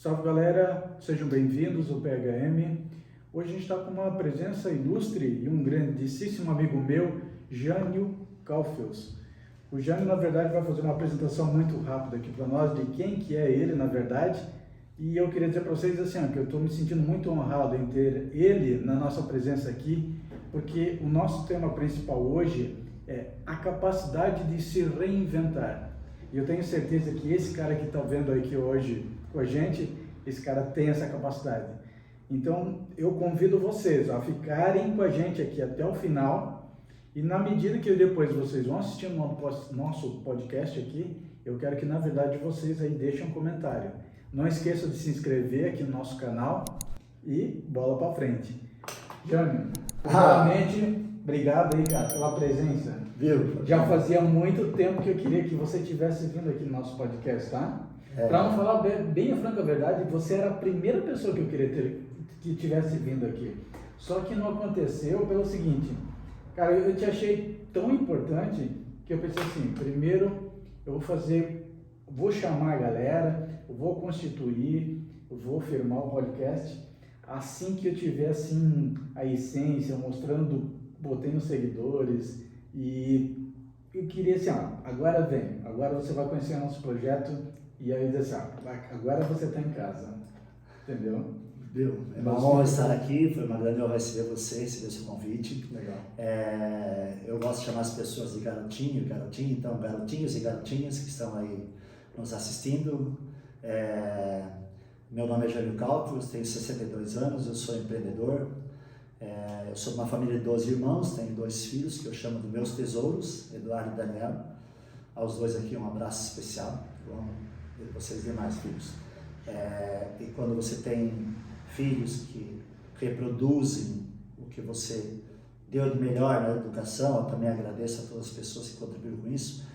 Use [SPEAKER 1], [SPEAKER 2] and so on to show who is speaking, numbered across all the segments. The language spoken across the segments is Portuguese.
[SPEAKER 1] Salve galera, sejam bem-vindos ao PHM. Hoje a gente está com uma presença ilustre e um grandíssimo amigo meu, Jânio Kaufels. O Jânio, na verdade, vai fazer uma apresentação muito rápida aqui para nós de quem que é ele, na verdade. E eu queria dizer para vocês assim, que eu estou me sentindo muito honrado em ter ele na nossa presença aqui, porque o nosso tema principal hoje é a capacidade de se reinventar. E eu tenho certeza que esse cara que está vendo aqui hoje com a gente, esse cara tem essa capacidade. Então, eu convido vocês a ficarem com a gente aqui até o final e na medida que depois vocês vão assistindo nosso podcast aqui, eu quero que, na verdade, vocês aí deixem um comentário. Não esqueça de se inscrever aqui no nosso canal e bola para frente. Jânio, primeiramente, obrigado aí, cara, pela presença.
[SPEAKER 2] Viu?
[SPEAKER 1] Já fazia muito tempo que eu queria que você tivesse vindo aqui no nosso podcast, tá? Para não falar bem a franca verdade, você era a primeira pessoa que eu queria ter que tivesse vindo aqui. Só que não aconteceu pelo seguinte, cara, eu te achei tão importante que eu pensei assim, primeiro eu vou chamar a galera, eu vou constituir, eu vou firmar o podcast, assim que eu tiver assim a essência, mostrando, botei nos seguidores e eu queria assim, agora vem, agora você vai conhecer o nosso projeto. E aí eu disse, agora você está em casa, entendeu?
[SPEAKER 2] Viu? É uma honra estar aqui, foi uma grande honra receber você, receber seu convite.
[SPEAKER 1] Legal.
[SPEAKER 2] Eu gosto de chamar as pessoas de garotinho, então garotinhos e garotinhas que estão aí nos assistindo. Meu nome é Jânio Kaufels, tenho 62 anos, eu sou empreendedor. Eu sou de uma família de 12 irmãos, tenho 2 filhos que eu chamo de meus tesouros, Eduardo e Daniel. Aos 2 aqui um abraço especial. Vocês demais filhos. E quando você tem filhos que reproduzem o que você deu de melhor na educação, eu também agradeço a todas as pessoas que contribuíram com isso,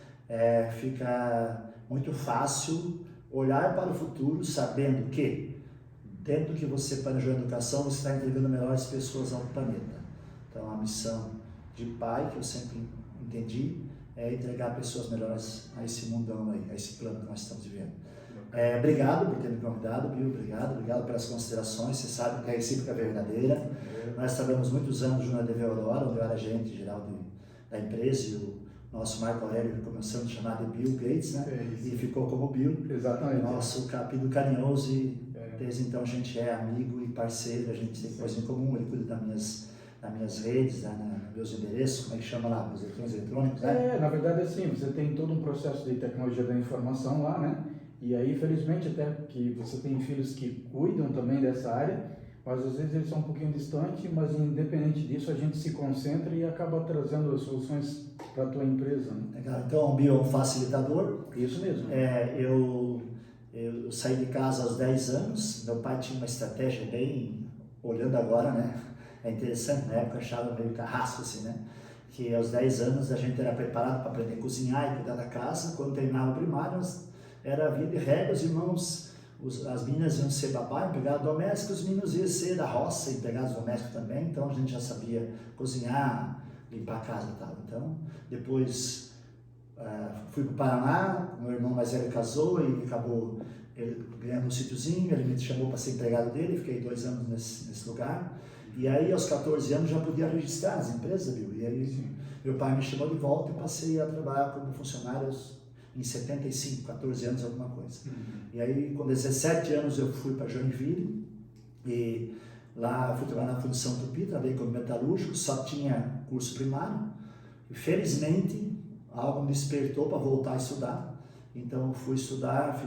[SPEAKER 2] fica muito fácil olhar para o futuro sabendo que dentro do que você planejou a educação, você está entregando melhores pessoas ao planeta. Então a missão de pai, que eu sempre entendi, é entregar pessoas melhores a esse mundão aí, a esse plano que nós estamos vivendo. Obrigado por ter me convidado, Bill, obrigado pelas considerações, você sabe que a recíproca é verdadeira. Nós trabalhamos muitos anos junto na DV Aurora, onde eu era gerente geral da empresa, e o nosso Marco Aurélio começamos a chamar de Bill Gates, né? E ficou como Bill.
[SPEAKER 1] Exatamente.
[SPEAKER 2] Nosso capítulo carinhoso, e desde então a gente é amigo e parceiro, a gente tem coisa em comum, ele cuida das minhas redes, meus endereços, como é que chama lá, meus eletrônicos, né?
[SPEAKER 1] Na verdade assim, você tem todo um processo de tecnologia da informação lá, né? E aí, felizmente, até que você tem filhos que cuidam também dessa área, mas às vezes eles são um pouquinho distantes, mas independente disso, a gente se concentra e acaba trazendo as soluções para a tua empresa. Né?
[SPEAKER 2] Legal. Então, o Bill é um facilitador.
[SPEAKER 1] Isso mesmo.
[SPEAKER 2] Eu saí de casa aos 10 anos, meu pai tinha uma estratégia bem, olhando agora, né? É interessante, na época eu achava meio carrasco assim, né? Que aos 10 anos a gente era preparado para aprender a cozinhar e cuidar da casa. Quando terminava o primário, era via de regra, os irmãos, as meninas iam ser babá, empregado doméstico, os meninos iam ser da roça, empregados domésticos também, então a gente já sabia cozinhar, limpar a casa e tal. Então, depois fui para o Paraná, meu irmão mais velho casou e acabou ganhando um sítiozinho, ele me chamou para ser empregado dele, fiquei 2 anos nesse lugar. E aí, aos 14 anos, já podia registrar as empresas, viu? E aí, meu pai me chamou de volta e passei a trabalhar como funcionário em 75, 14 anos, alguma coisa. E aí, com 17 anos, eu fui para Joinville e lá eu fui trabalhar na Fundição Tupi, trabalhei como metalúrgico, só tinha curso primário. E, felizmente, algo me despertou para voltar a estudar. Então, eu fui estudar,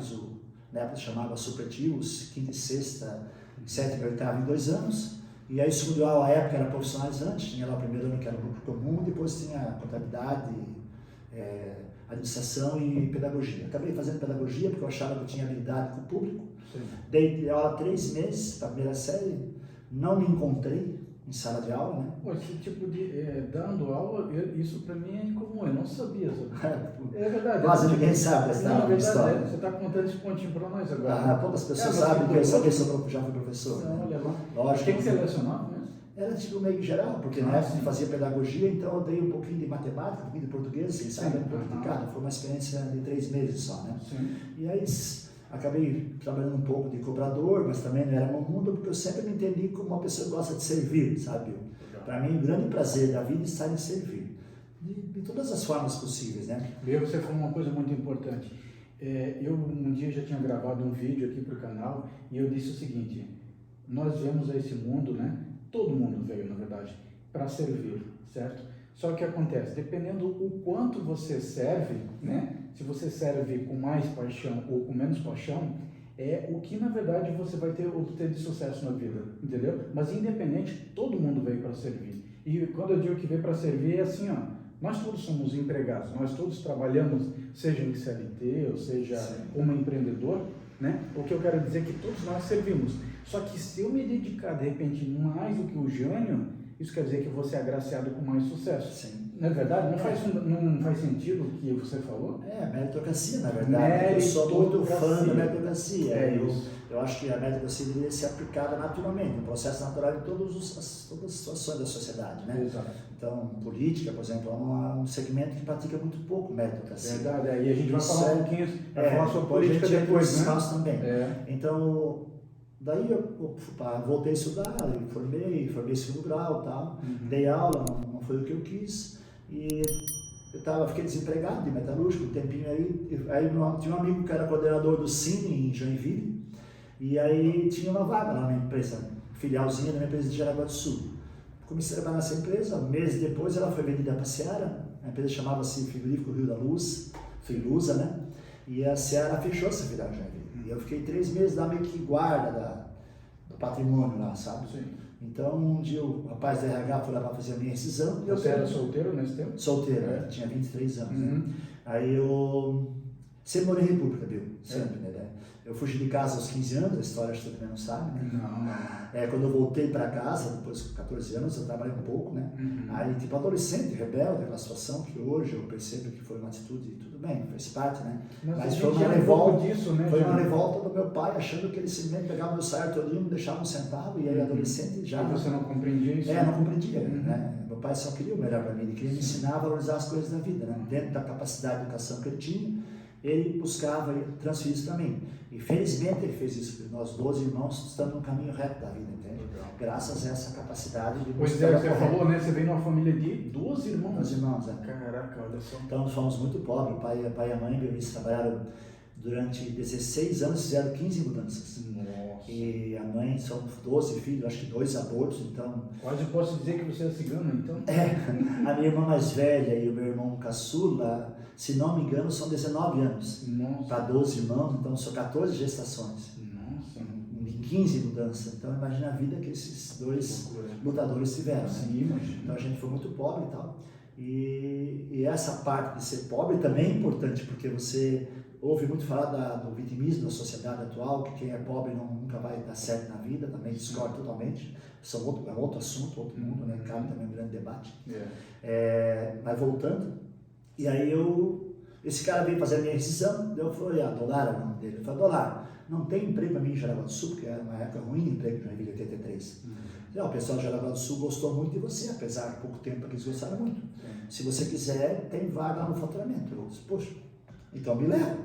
[SPEAKER 2] na época chamava Supletius, quinta e sexta, 7ª e 8ª em 2 anos. E aí, o segundo ano, a época era profissionalizante, tinha lá o primeiro ano que era o grupo comum, depois tinha contabilidade, administração e pedagogia. Acabei fazendo pedagogia porque eu achava que eu tinha habilidade com o público. Sim. Dei aula 3 meses para a primeira série, não me encontrei em sala de aula, né?
[SPEAKER 1] Pô, esse tipo de dando aula, isso para mim é incomum, eu não sabia. É verdade.
[SPEAKER 2] Quase ninguém sabe essa história.
[SPEAKER 1] Você está contando esse pontinho para nós agora.
[SPEAKER 2] Poucas pessoas sabem que eu já fui professor.
[SPEAKER 1] Não, olha lá.
[SPEAKER 2] Lógico.
[SPEAKER 1] O que você lecionava mesmo?
[SPEAKER 2] Era tipo meio geral, porque na época eu fazia pedagogia, então eu dei um pouquinho de matemática, um pouquinho de português, assim, sabe? Foi uma experiência de 3 meses só, né? Sim. E aí acabei trabalhando um pouco de cobrador, mas também não era meu mundo, porque eu sempre me entendi como uma pessoa que gosta de servir, sabe? Para mim, o grande prazer da vida está em servir, de todas as formas possíveis, né?
[SPEAKER 1] Você falou uma coisa muito importante. Eu um dia já tinha gravado um vídeo aqui para o canal e eu disse o seguinte: nós viemos a esse mundo, né? Todo mundo veio, na verdade, para servir, certo? Só que o que acontece, dependendo o quanto você serve, né? Se você serve com mais paixão ou com menos paixão, é o que na verdade você vai obter de sucesso na vida, entendeu? Mas independente, todo mundo veio para servir. E quando eu digo que veio para servir, é assim, ó, nós todos somos empregados, nós todos trabalhamos, seja em CLT ou seja como empreendedor, né? O que eu quero dizer é que todos nós servimos. Só que se eu me dedicar de repente mais do que o Jânio, isso quer dizer que você é agraciado com mais sucesso.
[SPEAKER 2] Sim.
[SPEAKER 1] Não é verdade? Não faz sentido o que você falou?
[SPEAKER 2] Meritocracia, na verdade. Eu sou muito fã da meritocracia.
[SPEAKER 1] Isso.
[SPEAKER 2] Eu acho que a meritocracia deveria ser aplicada naturalmente, um processo natural em todas as situações da sociedade, né?
[SPEAKER 1] Exato.
[SPEAKER 2] Então, política, por exemplo, é um segmento que pratica muito pouco meritocracia.
[SPEAKER 1] Verdade, e a gente vai falar um pouquinho, falar sobre política depois, né?
[SPEAKER 2] Também. Então, daí eu voltei a estudar, formei segundo grau, tal, dei aula, não foi o que eu quis. E fiquei desempregado de metalúrgico um tempinho aí tinha um amigo que era coordenador do Cine em Joinville, e aí tinha uma vaga lá na empresa, filialzinha da minha empresa de Jaraguá do Sul. Comecei a trabalhar nessa empresa, meses depois ela foi vendida para a Seara, a empresa chamava-se Frigorífico Rio da Luz, Frilusa, né? E a Seara fechou essa filial de Joinville. E eu fiquei 3 meses lá meio que guarda do patrimônio lá, sabe?
[SPEAKER 1] Sim.
[SPEAKER 2] Então, um dia o rapaz da RH foi lá para fazer a minha rescisão.
[SPEAKER 1] Você era solteiro nesse tempo?
[SPEAKER 2] Solteiro, tinha 23 anos. Né? Aí eu sempre morei em República, viu? Sempre, né? Eu fugi de casa aos 15 anos, a história acho que você também não sabe, né?
[SPEAKER 1] Não.
[SPEAKER 2] Quando eu voltei para casa, depois de 14 anos, eu trabalhei um pouco, né? Aí, tipo, adolescente, rebelde, aquela situação que hoje eu percebo que foi uma atitude, tudo bem, faz parte, né?
[SPEAKER 1] Mas
[SPEAKER 2] foi uma revolta
[SPEAKER 1] disso, né?
[SPEAKER 2] Foi uma revolta do meu pai, achando que ele simplesmente pegava meu salário todinho, não deixava um centavo, e aí adolescente já...
[SPEAKER 1] E você não compreendia isso?
[SPEAKER 2] Não compreendia, né? Meu pai só queria o melhor para mim, ele queria me ensinar a valorizar as coisas da vida, né? Dentro da capacidade de educação que ele tinha, ele buscava transferir isso para mim. E felizmente ele fez isso, porque nós 12 irmãos estamos no caminho reto da vida, entende? Graças a essa capacidade de
[SPEAKER 1] Pois é, você falou, né? Você veio numa família de 12 irmãos.
[SPEAKER 2] 12 irmãos,
[SPEAKER 1] Caraca, olha só.
[SPEAKER 2] Então nós fomos muito pobres, o pai e a mãe, eles trabalharam durante 16 anos, fizeram 15 mudanças.
[SPEAKER 1] Nossa.
[SPEAKER 2] E a mãe, são 12 filhos, acho que 2 abortos, então...
[SPEAKER 1] Quase posso dizer que você é cigano, então?
[SPEAKER 2] A minha irmã mais velha e o meu irmão caçula, se não me engano, são 19 anos. Para 12 irmãos, então são 14 gestações.
[SPEAKER 1] Nossa.
[SPEAKER 2] Em 15 mudanças. Então imagina a vida que esses 2 lutadores tiveram. Né?
[SPEAKER 1] Sim, imagina.
[SPEAKER 2] Então a gente foi muito pobre e tal. E essa parte de ser pobre também é importante, porque você ouve muito falar do vitimismo da sociedade atual, que quem é pobre nunca vai dar certo na vida, também discordo totalmente. É outro assunto, outro mundo, né? Cabe também um grande debate. Mas voltando, e aí esse cara veio fazer a minha rescisão, eu falei, Dolar é o nome dele. Eu falei, Dolar, não tem emprego para mim em Jaraguá do Sul, porque era uma época ruim de emprego em Joinville, 83. O pessoal de Jaraguá do Sul gostou muito de você, apesar de pouco tempo que eles gostaram muito. Se você quiser, tem vaga lá no faturamento. Eu disse, poxa, então me leva.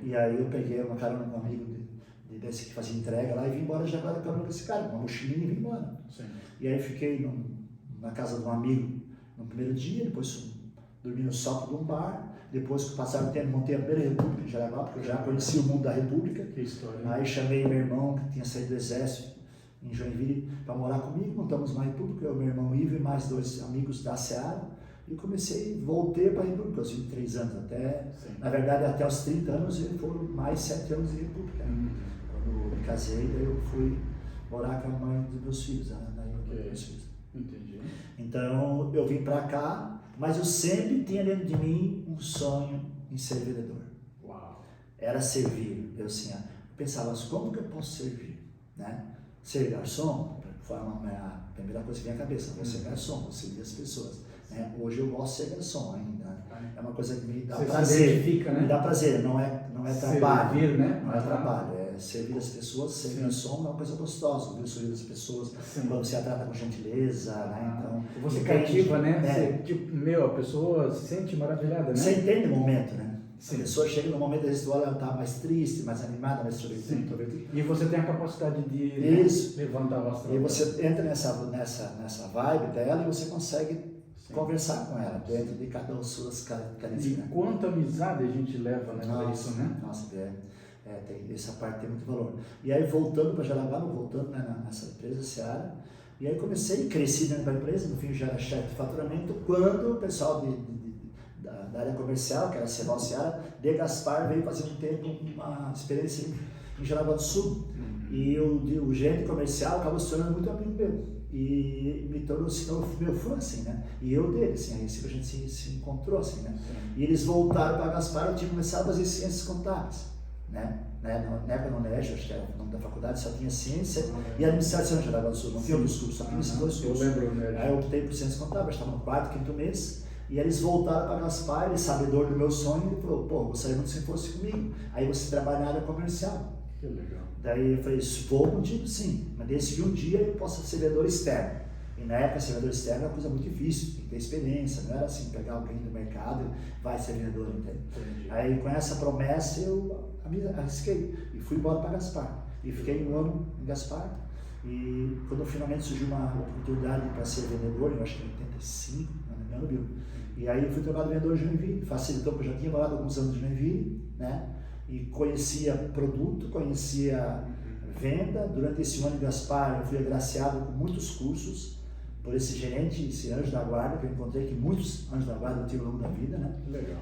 [SPEAKER 2] E aí eu peguei uma carona com um amigo desse que fazia entrega lá e vim embora já agora com esse cara, com uma mochilinha e vim embora. E aí fiquei na casa de um amigo no primeiro dia, depois dormi no sótão de um bar, depois que passaram o tempo montei a primeira república em Jaraguá, porque eu já conhecia o mundo da república.
[SPEAKER 1] Que história.
[SPEAKER 2] Aí chamei meu irmão, que tinha saído do exército, em Joinville, para morar comigo, montamos uma república, eu, meu irmão Ivo e mais 2 amigos da Seara, e voltei para a república aos 23 anos, na verdade até os 30 anos, e foram mais 7 anos de república. Quando eu me casei, daí eu fui morar com a mãe dos meus filhos,
[SPEAKER 1] Entendi.
[SPEAKER 2] Então eu vim para cá, mas eu sempre tinha dentro de mim um sonho em ser vendedor.
[SPEAKER 1] Uau.
[SPEAKER 2] Era servir. Eu pensava, como que eu posso servir? Né? Ser garçom foi a primeira coisa que vem à cabeça. Vou ser garçom, vou servir as pessoas. Né? Hoje eu gosto de ser garçom ainda. É uma coisa que me dá prazer.
[SPEAKER 1] Né?
[SPEAKER 2] Me dá prazer, não é trabalho.
[SPEAKER 1] Servir, né?
[SPEAKER 2] Não é trabalho, é servir as pessoas. Ser garçom é uma coisa gostosa, ouvir sorrir das pessoas, quando você a trata com gentileza. Né? Então,
[SPEAKER 1] você cativa, né? Você, a pessoa se sente maravilhada, né?
[SPEAKER 2] Você entende o momento, né? A pessoa chega no momento residual, ela está mais triste, mais animada, mais introvertida.
[SPEAKER 1] E você tem a capacidade de levantar o astral.
[SPEAKER 2] E você entra nessa vibe dela e você consegue conversar com ela dentro de cada uma das suas características.
[SPEAKER 1] E quanta amizade a gente leva, né? Nossa, isso, né?
[SPEAKER 2] Nossa, essa parte tem muito valor. E aí, voltando para Jaraguá, voltando nessa empresa, Seara, e aí comecei, cresci dentro da empresa, no fim já era chefe de faturamento, quando o pessoal da área comercial, que era a Ceval Seara, de Gaspar, veio fazer um tempo uma experiência em Jaraguá do Sul. E o gerente comercial acabou se tornando muito amigo meu. E me tornou meu fã, assim, né? E eu dele, assim, aí a gente se encontrou, assim, né? E eles voltaram para Gaspar, eu tinha começado a fazer ciências contábeis, né? Na época no NEG, acho que era o nome da faculdade, só tinha ciência e administração de Jaraguá do Sul, não tinha outros cursos, só tinha esses dois cursos.
[SPEAKER 1] Eu lembro, né?
[SPEAKER 2] Aí eu optei por ciências contábeis, estava no 4º, 5º mês, e eles voltaram para Gaspar, ele sabedor do meu sonho, ele falou, pô, gostaria muito se fosse comigo. Aí você trabalha na área comercial.
[SPEAKER 1] Que legal.
[SPEAKER 2] Daí eu falei, se for contigo, sim, mas desde que um dia eu possa ser vendedor externo. E na época, ser vendedor externo era uma coisa muito difícil, tem que ter experiência, não era assim, pegar alguém do mercado e vai ser vendedor, entende? Entendi. Aí com essa promessa eu arrisquei e fui embora para Gaspar. E fiquei 1 ano em Gaspar. E quando finalmente surgiu uma oportunidade para ser vendedor, eu acho que em 85, não me engano, viu? E aí eu fui trabalhar de vendedor de Joinville, facilitou, porque eu já tinha morado alguns anos de Joinville, né? E conhecia produto, conhecia venda. Durante esse ano em Gaspar, eu fui agraciado com muitos cursos por esse gerente, esse anjo da guarda, que eu encontrei, que muitos anjos da guarda eu tive ao longo da vida, né?
[SPEAKER 1] Legal.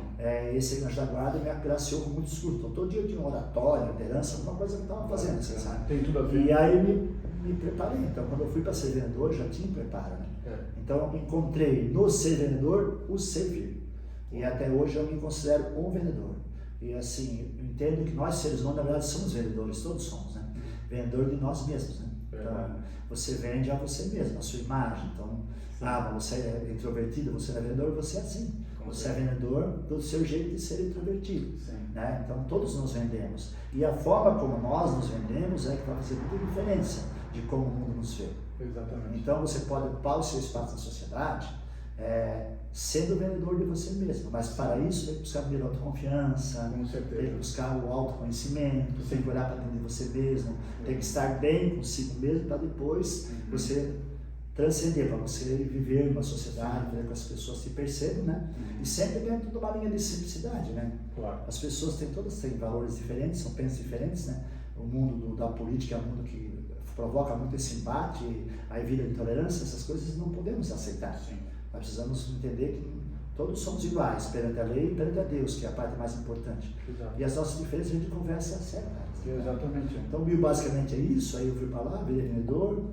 [SPEAKER 2] Esse anjo da guarda me agraciou com muitos cursos. Então, todo dia eu tinha um oratório, liderança, alguma coisa que eu estava fazendo, assim, sabe?
[SPEAKER 1] Tem tudo a ver.
[SPEAKER 2] E aí me preparei. Então, quando eu fui para ser vendedor, eu já tinha preparo, né? Então, encontrei no ser vendedor o servir. E até hoje eu me considero um vendedor. E assim, eu entendo que nós seres humanos, na verdade, somos vendedores, todos somos, né? Vendedor de nós mesmos, né? Então, você vende a você mesmo, a sua imagem. Então, mas você é introvertido, você é vendedor, você é assim. Você é vendedor do seu jeito de ser introvertido. Né? Então, todos nos vendemos. E a forma como nós nos vendemos é que vai fazer muita diferença de como o mundo nos vê.
[SPEAKER 1] Exatamente.
[SPEAKER 2] Então, você pode ocupar o seu espaço na sociedade sendo vendedor de você mesmo, mas para isso tem que buscar primeiro autoconfiança, tem que buscar o autoconhecimento, tem que olhar para dentro de você mesmo, tem que estar bem consigo mesmo para depois você transcender, para você viver numa sociedade, para que as pessoas te percebam, né? E sempre dentro de uma linha de simplicidade, né?
[SPEAKER 1] Claro.
[SPEAKER 2] As pessoas todas têm valores diferentes, são pensamentos diferentes, né? O mundo da política é um mundo que provoca muito esse embate, aí vira intolerância, essas coisas não podemos aceitar.
[SPEAKER 1] Sim.
[SPEAKER 2] Nós precisamos entender que todos somos iguais perante a lei e perante a Deus, que é a parte mais importante.
[SPEAKER 1] Exato.
[SPEAKER 2] E as nossas diferenças a gente conversa certo.
[SPEAKER 1] Exatamente.
[SPEAKER 2] Então, basicamente é isso. Aí eu fui para lá, virei vendedor.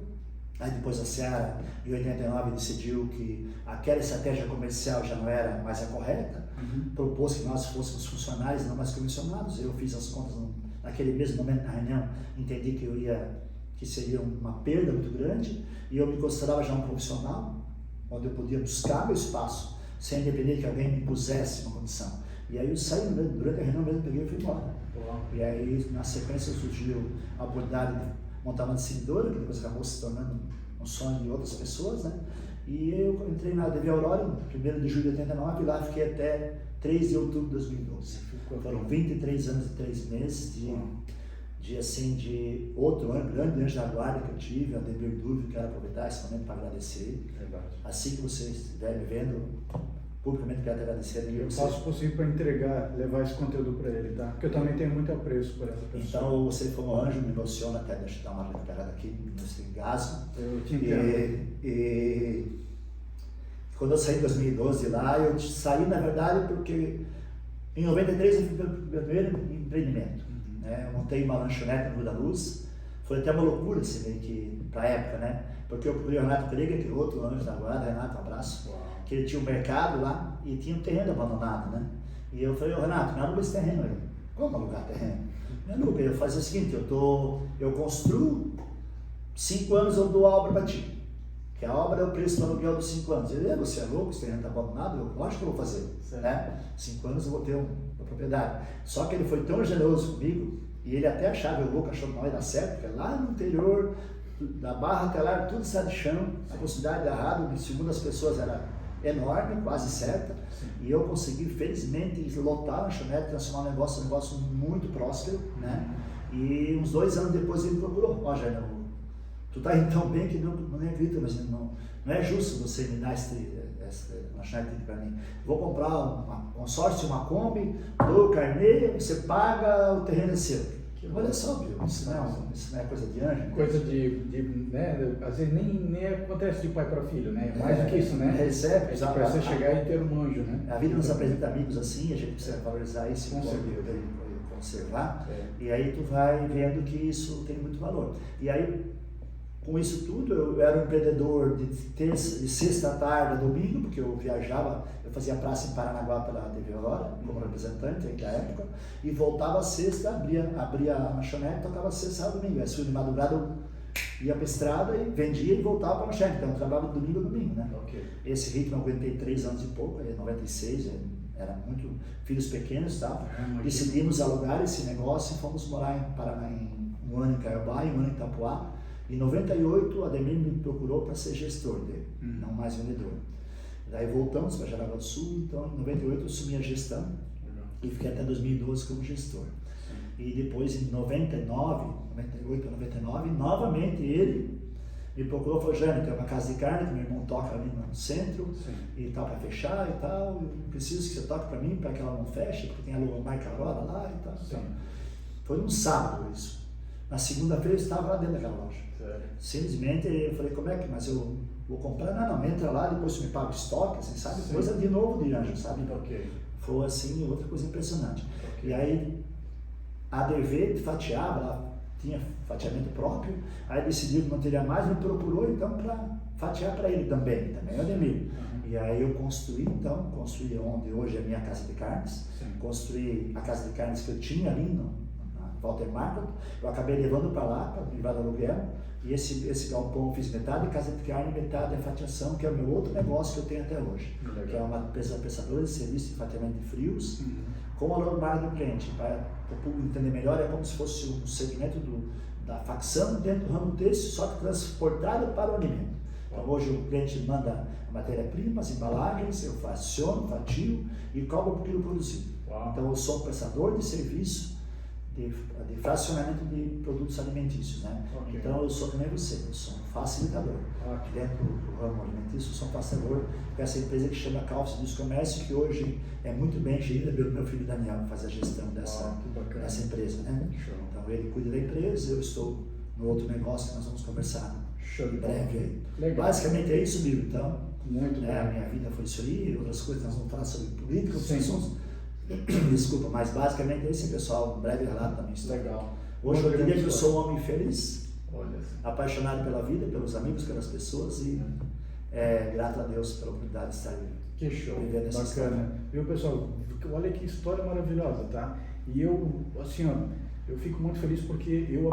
[SPEAKER 2] Aí depois a Seara, em 89, decidiu que aquela estratégia comercial já não era mais a correta. Propôs que nós fôssemos funcionários, não mais comissionados. Eu fiz as contas naquele mesmo momento na reunião, entendi que seria uma perda muito grande, e eu me considerava já um profissional, onde eu podia buscar meu espaço, sem depender que alguém me pusesse uma condição. E aí eu saí, durante a reunião mesmo, peguei e fui embora. E aí, na sequência, surgiu a oportunidade de montar uma distribuidora, que depois acabou se tornando um sonho de outras pessoas, né? E eu entrei na DV Aurora em 1º de julho de 89 e lá fiquei até 3 de outubro de 2012. Foram 23 anos e 3 meses de outro grande anjo da guarda que eu tive, a Ademir Dúvio, quero aproveitar esse momento para agradecer. Verdade. Assim que você estiver me vendo, publicamente quero te agradecer, Ademir.
[SPEAKER 1] Eu faço o possível para levar esse conteúdo para ele, tá? Porque eu também tenho muito apreço por essa pessoa.
[SPEAKER 2] Então, você foi um anjo, me emociona até, deixa eu dar uma recuperada aqui, nesse engasgo.
[SPEAKER 1] Eu te entendo.
[SPEAKER 2] E quando eu saí em 2012 lá, eu saí, na verdade, porque em 93 eu fui para o meu primeiro empreendimento. Eu montei uma lanchonete no Rua da Luz, foi até uma loucura, assim, meio que, pra época, né? Porque eu procurei o Renato Krieger, que é outro anjo da guarda, Renato, um abraço, que ele tinha um mercado lá e tinha um terreno abandonado, né? E eu falei, Renato, me aluga esse terreno aí. Como alugar terreno? Me aluga. Eu fazia o seguinte, eu construo, 5 anos eu dou a obra para ti. Que a obra é o preço do aluguel dos 5 anos. Ele, você é louco, esse terreno está abandonado? Eu acho que eu vou fazer, né? 5 anos eu vou ter uma propriedade. Só que ele foi tão generoso comigo, e ele até achava, eu louco, achou que não ia dar certo, porque lá no interior, da Barra até lá, tudo está de chão, a possibilidade de errado, segundo as pessoas, era enorme, quase certa,
[SPEAKER 1] Sim.
[SPEAKER 2] e eu consegui, felizmente, lotar a lanchonete, transformar um negócio muito próspero, né? E uns 2 anos depois ele me procurou, ó, Jair, tu tá indo tão bem que não nem acredito, mas não é justo você me dar essa lanchonete para mim. Vou comprar um consórcio, uma Kombi, dou o carnê, você paga, o terreno é seu. Olha só, viu? Isso não é coisa de anjo.
[SPEAKER 1] Coisa né? Às vezes nem acontece de pai para filho, né? Mais do que isso, né?
[SPEAKER 2] Recebe,
[SPEAKER 1] para você chegar e ter um anjo, né?
[SPEAKER 2] A vida nos apresenta amigos assim, a gente precisa valorizar isso e conservar. E aí tu vai vendo que isso tem muito valor. E aí, com isso tudo, eu era um empreendedor de sexta à tarde, a domingo, porque eu viajava, eu fazia praça em Paranaguá pela TV Aurora, como representante da época, e voltava sexta, abria a lanchonete, tocava sexta, sábado, domingo. Aí, se de madrugada, eu ia para a estrada e vendia e voltava para a lanchonete, então eu trabalhava de domingo a domingo, né?
[SPEAKER 1] Okay.
[SPEAKER 2] Esse ritmo eu aguentei 3 anos e pouco, em 96, era muito, filhos pequenos, tá? Decidimos alugar esse negócio e fomos morar em Paraná, um ano em Caiobá e um ano em Itapuá. Em 98, o Ademir me procurou para ser gestor dele, não mais vendedor. Daí voltamos para Jaraguá do Sul, então em 98 eu assumi a gestão e fiquei até 2012 como gestor. E depois em 98 a 99, novamente ele me procurou e falou, Jânio, tem uma casa de carne que meu irmão toca ali no centro. Sim. E tal, para fechar e tal, eu preciso que você toque para mim, para que ela não feche, porque tem a logomarca Aurora lá e tal. Então, foi num sábado isso. Na segunda-feira eu estava lá dentro daquela loja. Sério? Simplesmente eu falei, como é que, mas eu vou comprar? Não, entra lá, depois você me paga o estoque, assim, sabe? Sim. Coisa de novo de anjo, sabe?
[SPEAKER 1] Okay.
[SPEAKER 2] Foi assim, outra coisa impressionante. Okay. E aí, a ADV fatiava, ela tinha fatiamento próprio, aí decidiu que não teria mais, me procurou então para fatiar para ele também o Ademir. E aí eu construí onde hoje é a minha casa de carnes. Sim. Construí a casa de carnes que eu tinha ali na Walter Market, eu acabei levando para lá, para livrar do aluguel, e esse galpão eu fiz metade casa de carne, metade de fatiação, que é o meu outro negócio que eu tenho até hoje. Legal. Que é uma empresa prestadora de serviço de fatiamento de frios, com a logomarca do cliente. Para o público entender melhor, é como se fosse um segmento da facção dentro do ramo têxtil, só que transportado para o alimento. Então hoje o cliente manda a matéria-prima, as embalagens, eu fraciono, fatio e cobro por quilo produzido. Uau. Então eu sou um prestador de serviço de fracionamento de produtos alimentícios, né? Okay. Então eu sou também você, eu sou um facilitador. Okay. Dentro do ramo alimentício eu sou um facilitador com essa empresa que chama Calças do Comércio, que hoje é muito bem gerida pelo meu filho Daniel, que faz a gestão dessa empresa, né? Show. Então ele cuida da empresa, eu estou no outro negócio que nós vamos conversar em breve aí. Legal. Basicamente é isso, Bíblia. Então, muito bem. A minha vida foi isso aí, outras coisas nós vamos falar sobre política, desculpa, mas basicamente é esse, pessoal, um breve relato da minha história. Legal. Hoje eu diria que eu sou um homem feliz, apaixonado pela vida, pelos amigos, pelas pessoas e grato a Deus pela oportunidade de estar
[SPEAKER 1] que show, bacana. Viu, pessoal, olha que história maravilhosa, tá? E eu, assim, ó, eu fico muito feliz porque eu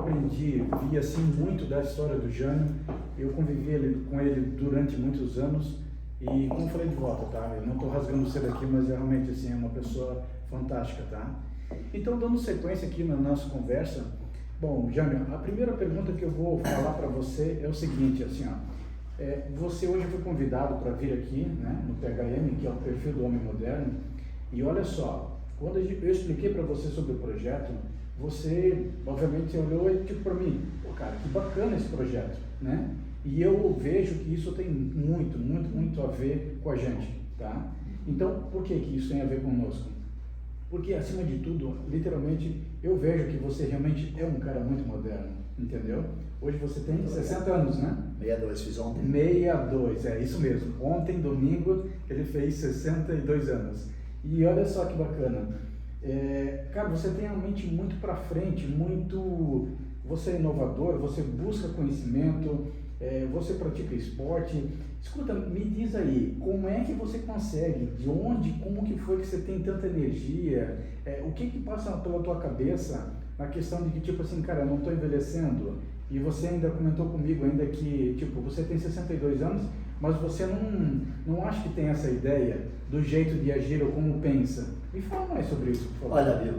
[SPEAKER 1] vi assim muito da história do Jânio, eu convivi com ele durante muitos anos. E como eu falei de volta, tá? Eu não estou rasgando cedo aqui, mas realmente assim, é uma pessoa fantástica, tá? Então, dando sequência aqui na nossa conversa, bom, Jânio, a primeira pergunta que eu vou falar para você é o seguinte, assim, ó, você hoje foi convidado para vir aqui, né, no PHM, que é o perfil do homem moderno, e olha só, quando eu expliquei para você sobre o projeto, você, obviamente, olhou e tipo para mim, pô, cara, que bacana esse projeto, né? E eu vejo que isso tem muito a ver com a gente, tá? Então, por que isso tem a ver conosco? Porque, acima de tudo, literalmente, eu vejo que você realmente é um cara muito moderno, entendeu? Hoje você tem 60 anos, né?
[SPEAKER 2] 62, fiz ontem.
[SPEAKER 1] 62, é isso mesmo. Ontem, domingo, ele fez 62 anos. E olha só que bacana. Cara, você tem a mente muito para frente, você é inovador, você busca conhecimento, você pratica esporte. Escuta, me diz aí, como é que você consegue, como que foi que você tem tanta energia, o que passa pela tua cabeça na questão de que, tipo assim, cara, eu não estou envelhecendo, e você ainda comentou comigo ainda que, tipo, você tem 62 anos, mas você não acha que tem essa ideia do jeito de agir ou como pensa? Me fala mais sobre isso, por favor.
[SPEAKER 2] Olha, Bill,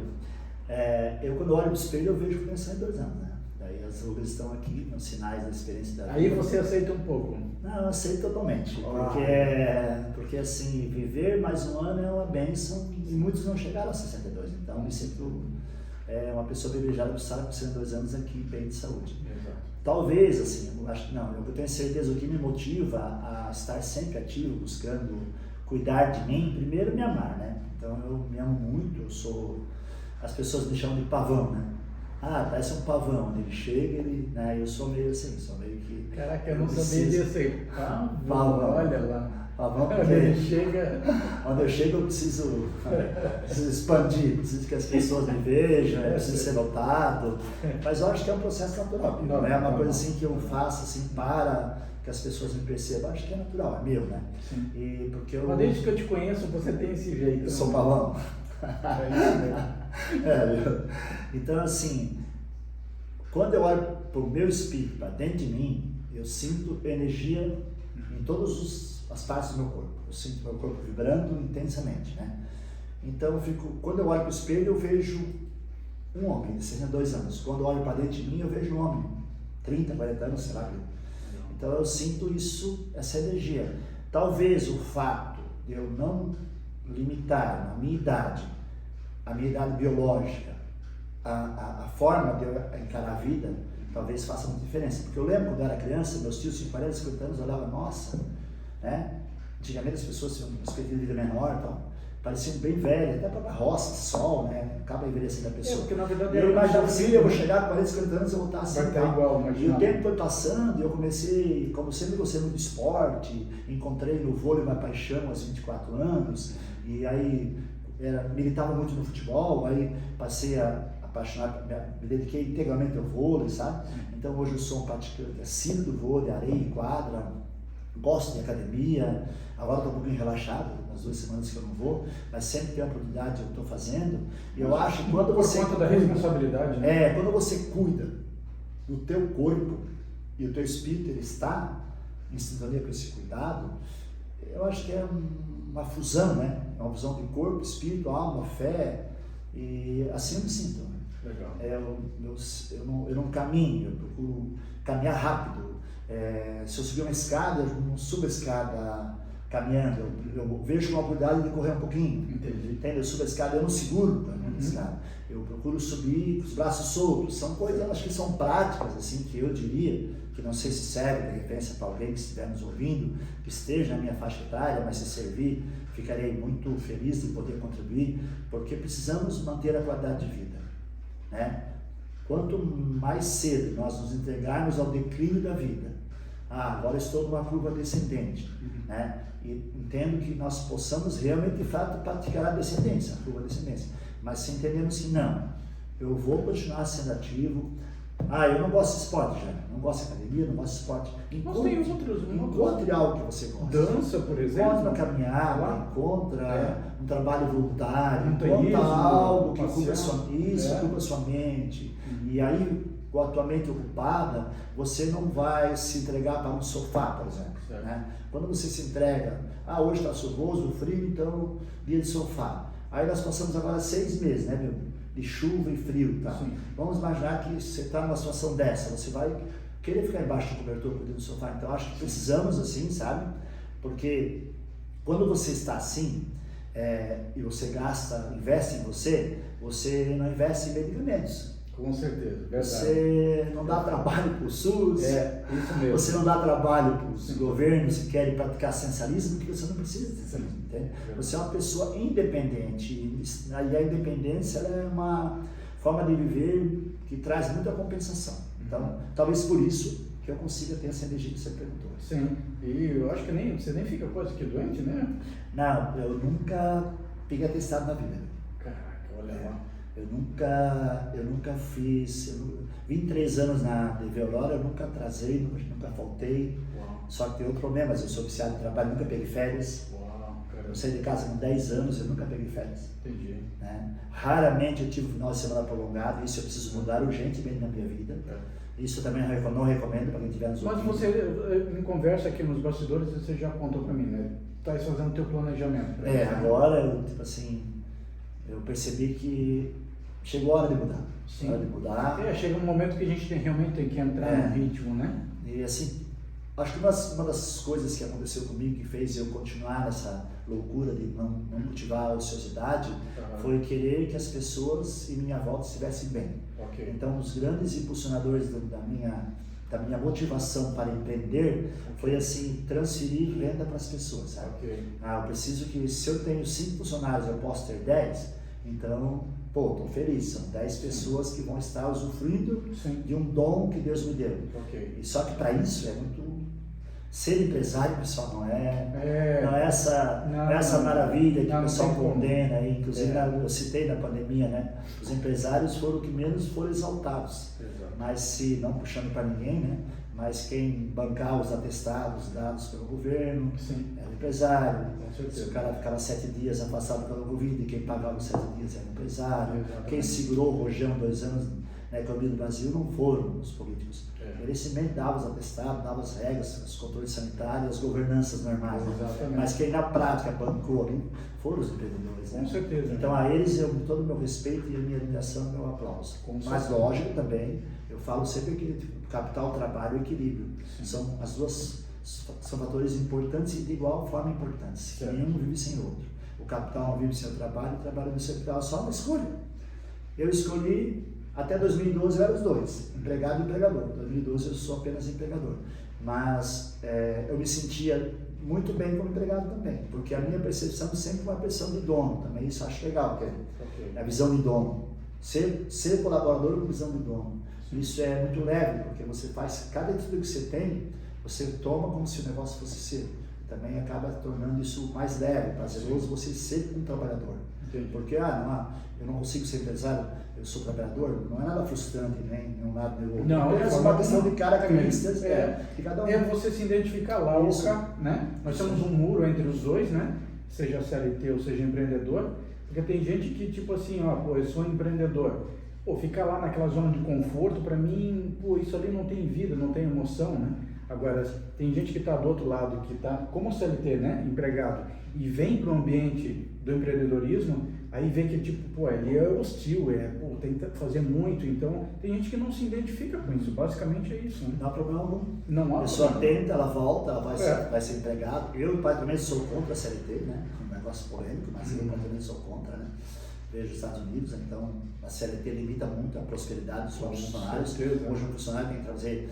[SPEAKER 2] eu quando olho no espelho eu vejo que eu tenho 62 anos, né? Daí as rugas estão aqui, nos sinais da experiência da vida.
[SPEAKER 1] Aí você aceita um pouco?
[SPEAKER 2] Não, eu aceito totalmente, porque assim, viver mais um ano é uma bênção e muitos não chegaram aos 62, então me sinto uma pessoa privilegiada por estar com 62 anos aqui, bem de saúde.
[SPEAKER 1] Exato.
[SPEAKER 2] Talvez, assim, eu tenho certeza, o que me motiva a estar sempre ativo, buscando cuidar de mim, primeiro me amar, né? Então eu me amo muito, as pessoas me chamam de pavão, né? Parece um pavão, onde ele chega, né? Eu sou meio assim, sou meio que...
[SPEAKER 1] Caraca, eu não sabia disso aí.
[SPEAKER 2] Pavão,
[SPEAKER 1] olha lá.
[SPEAKER 2] Pavão,
[SPEAKER 1] Quando ele chega...
[SPEAKER 2] Onde eu chego eu preciso expandir, preciso que as pessoas me vejam, eu preciso ser notado, mas eu acho que é um processo natural, não é uma coisa assim que eu faço assim para que as pessoas me percebam, acho que é natural, é meu, né?
[SPEAKER 1] Sim.
[SPEAKER 2] E porque
[SPEAKER 1] Mas desde que eu te conheço, você tem esse jeito.
[SPEAKER 2] Eu sou pavão.
[SPEAKER 1] É isso mesmo.
[SPEAKER 2] Então, assim, quando eu olho para o meu espírito, para dentro de mim, eu sinto energia em todas as partes do meu corpo. Eu sinto meu corpo vibrando intensamente, né? Então, quando eu olho para o espelho, eu vejo um homem de 62 anos. Quando eu olho para dentro de mim, eu vejo um homem, 30, 40 anos, sei lá. Então, eu sinto essa energia. Talvez o fato de eu não limitar a minha idade biológica, a forma de eu encarar a vida, talvez faça muita diferença. Porque eu lembro quando eu era criança, meus tios tinham 40, 50 anos, eu olhava, nossa, né? Antigamente as pessoas tinham uma expectativa de vida menor, então, pareciam bem velhas, até para a roça, sol, né? Acaba envelhecendo a pessoa.
[SPEAKER 1] Porque na verdade
[SPEAKER 2] eu imaginava assim, eu vou chegar com 40, 50 anos, eu vou estar assim.
[SPEAKER 1] Vai estar igual, imagina.
[SPEAKER 2] E o tempo foi passando e eu comecei, como sempre gostei muito de esporte, encontrei no vôlei uma paixão aos 24 anos, e aí militava muito no futebol, aí passei a apaixonar, me dediquei integralmente ao vôlei, sabe? Então hoje eu sou um praticante assíduo do vôlei, areia e quadra, gosto de academia, agora estou um pouquinho relaxado, nas 2 semanas que eu não vou, mas sempre que a oportunidade eu estou fazendo, e eu acho que quando você...
[SPEAKER 1] Por conta da responsabilidade, né?
[SPEAKER 2] quando você cuida do teu corpo e o teu espírito, ele está em sintonia com esse cuidado, eu acho que é uma fusão, né? É uma fusão de corpo, espírito, alma, fé, e assim eu me sinto.
[SPEAKER 1] Legal.
[SPEAKER 2] Eu não caminho, eu procuro caminhar rápido. Se eu subir uma escada, eu não subo a escada caminhando, eu vejo uma oportunidade de correr um pouquinho.
[SPEAKER 1] Entendi.
[SPEAKER 2] Entende? Eu subo a escada, eu não seguro a escada. Eu procuro subir com os braços soltos. São coisas, acho que são práticas, assim, que eu diria, que não sei se serve de repente para alguém que estiver nos ouvindo, que esteja na minha faixa etária, mas se servir, ficarei muito feliz de poder contribuir, porque precisamos manter a qualidade de vida, né? Quanto mais cedo nós nos entregarmos ao declínio da vida, agora estou numa curva descendente, né? E entendo que nós possamos realmente, de fato, praticar a descendência, a curva descendência, mas se entendemos que não, eu vou continuar sendo ativo. Eu não gosto de esporte, já. Não gosto de academia, não gosto de esporte. Encontre algo que você gosta.
[SPEAKER 1] Dança, por exemplo.
[SPEAKER 2] Encontre uma caminhada, encontra um trabalho voluntário,
[SPEAKER 1] Montanhismo,
[SPEAKER 2] encontra algo que
[SPEAKER 1] passear.
[SPEAKER 2] ocupa sua mente. E aí, com a tua mente ocupada, você não vai se entregar para um sofá, por exemplo. Né? Quando você se entrega, hoje está chuvoso, frio, então dia de sofá. Aí nós passamos agora 6 meses, né, meu? De chuva e frio, tá?
[SPEAKER 1] Sim.
[SPEAKER 2] Vamos imaginar que você está numa situação dessa, você vai querer ficar embaixo do cobertor, dentro do sofá. Então acho que precisamos assim, sabe? Porque quando você está assim e você investe em você, você não investe em medicamentos.
[SPEAKER 1] Com certeza, verdade.
[SPEAKER 2] Você não dá trabalho para o SUS,
[SPEAKER 1] isso mesmo.
[SPEAKER 2] Você não dá trabalho para os governos que querem praticar essencialismo, porque você não precisa de essencialismo, entende? Você é uma pessoa independente, e a independência ela é uma forma de viver que traz muita compensação. Então, talvez por isso que eu consiga ter essa energia que você perguntou.
[SPEAKER 1] Sim, e eu acho que você nem fica quase que doente, né?
[SPEAKER 2] Não, eu nunca peguei atestado na vida.
[SPEAKER 1] Caraca, olha lá.
[SPEAKER 2] Eu nunca fiz, 23 anos na TV Aurora, eu nunca atrasei, nunca faltei.
[SPEAKER 1] Uau. Só
[SPEAKER 2] que tem outro problema, eu sou viciado em trabalho, nunca peguei férias.
[SPEAKER 1] Uau,
[SPEAKER 2] eu saí de casa com 10 anos, eu nunca peguei férias.
[SPEAKER 1] Entendi.
[SPEAKER 2] Né? Raramente eu tive um final de semana prolongado, isso eu preciso mudar urgentemente na minha vida. Isso também não recomendo para quem estiver nos ouvindo.
[SPEAKER 1] Mas você, em conversa aqui nos bastidores, você já contou para mim, né? Tá fazendo o teu planejamento.
[SPEAKER 2] Agora, eu percebi que chegou a hora de mudar.
[SPEAKER 1] Sim.
[SPEAKER 2] Hora de mudar.
[SPEAKER 1] Chega um momento que a gente realmente tem que entrar no ritmo, né?
[SPEAKER 2] E assim, acho que uma das coisas que aconteceu comigo, que fez eu continuar nessa loucura de não cultivar a ociosidade, foi querer que as pessoas em minha volta estivessem bem.
[SPEAKER 1] Okay.
[SPEAKER 2] Então, os grandes impulsionadores da minha motivação para empreender foi assim, transferir renda para as pessoas, sabe? Eu preciso que, se eu tenho 5 funcionários, eu posso ter 10, então, estou feliz, são 10 pessoas que vão estar usufruindo de um dom que Deus me deu. E só que para isso é muito... Ser empresário, pessoal, não é essa maravilha que o pessoal condena aí. Inclusive, eu citei na pandemia, né? Os empresários foram o que menos foram exaltados. Mas se, não puxando para ninguém, né? Mas quem bancar os atestados dados pelo governo era empresário. Se o cara ficava 7 dias afastado pelo Covid, quem pagava os 7 dias era empresário. Quem segurou o rojão 2 anos na economia do Brasil não foram os políticos. O merecimento dava os atestados, dava as regras, os controles sanitários, as governanças normais. Mas quem na prática bancou ali foram os empreendedores.
[SPEAKER 1] Com certeza.
[SPEAKER 2] Então a eles eu todo o meu respeito e a minha admiração e o meu aplauso. Mas lógico também, eu falo sempre que capital, trabalho e equilíbrio. São as duas, são fatores importantes e de igual forma importantes. Nenhum vive sem o outro. O capital não vive sem o trabalho não sem o capital, só uma escolha. Eu escolhi. Até 2012 eu era os dois, empregado e empregador. Em 2012 eu sou apenas empregador. Mas eu me sentia muito bem como empregado também, porque a minha percepção sempre foi uma percepção de dono também. Isso eu acho legal, que é a visão de dono. Ser colaborador com visão de dono. Isso é muito leve, porque você faz, cada atitude que você tem, você toma como se o negócio fosse seu. Também acaba tornando isso mais leve, prazeroso, você ser um trabalhador. Porque eu não consigo ser empresário, eu sou trabalhador, não é nada frustrante, nem um lado nem outro.
[SPEAKER 1] Não,
[SPEAKER 2] é uma questão de características de cada um.
[SPEAKER 1] É você se identificar lá, né? Nós temos um muro entre os dois, né? Seja CLT ou seja empreendedor, porque tem gente que tipo assim, eu sou empreendedor. Ficar lá naquela zona de conforto, para mim, isso ali não tem vida, não tem emoção, né? Agora, tem gente que está do outro lado, que está como CLT, né, empregado, e vem para o ambiente do empreendedorismo, aí vê que tipo, ele é hostil, tem que fazer muito, então tem gente que não se identifica com isso, basicamente é isso. Né?
[SPEAKER 2] Não há problema algum.
[SPEAKER 1] Não há.
[SPEAKER 2] A pessoa tenta, ela volta, ela vai ser empregado. Eu, particularmente, sou contra a CLT, né, um negócio polêmico, mas eu particularmente sou contra, né. Vejo os Estados Unidos, então a CLT limita muito a prosperidade dos funcionários. Hoje um funcionário tem que trazer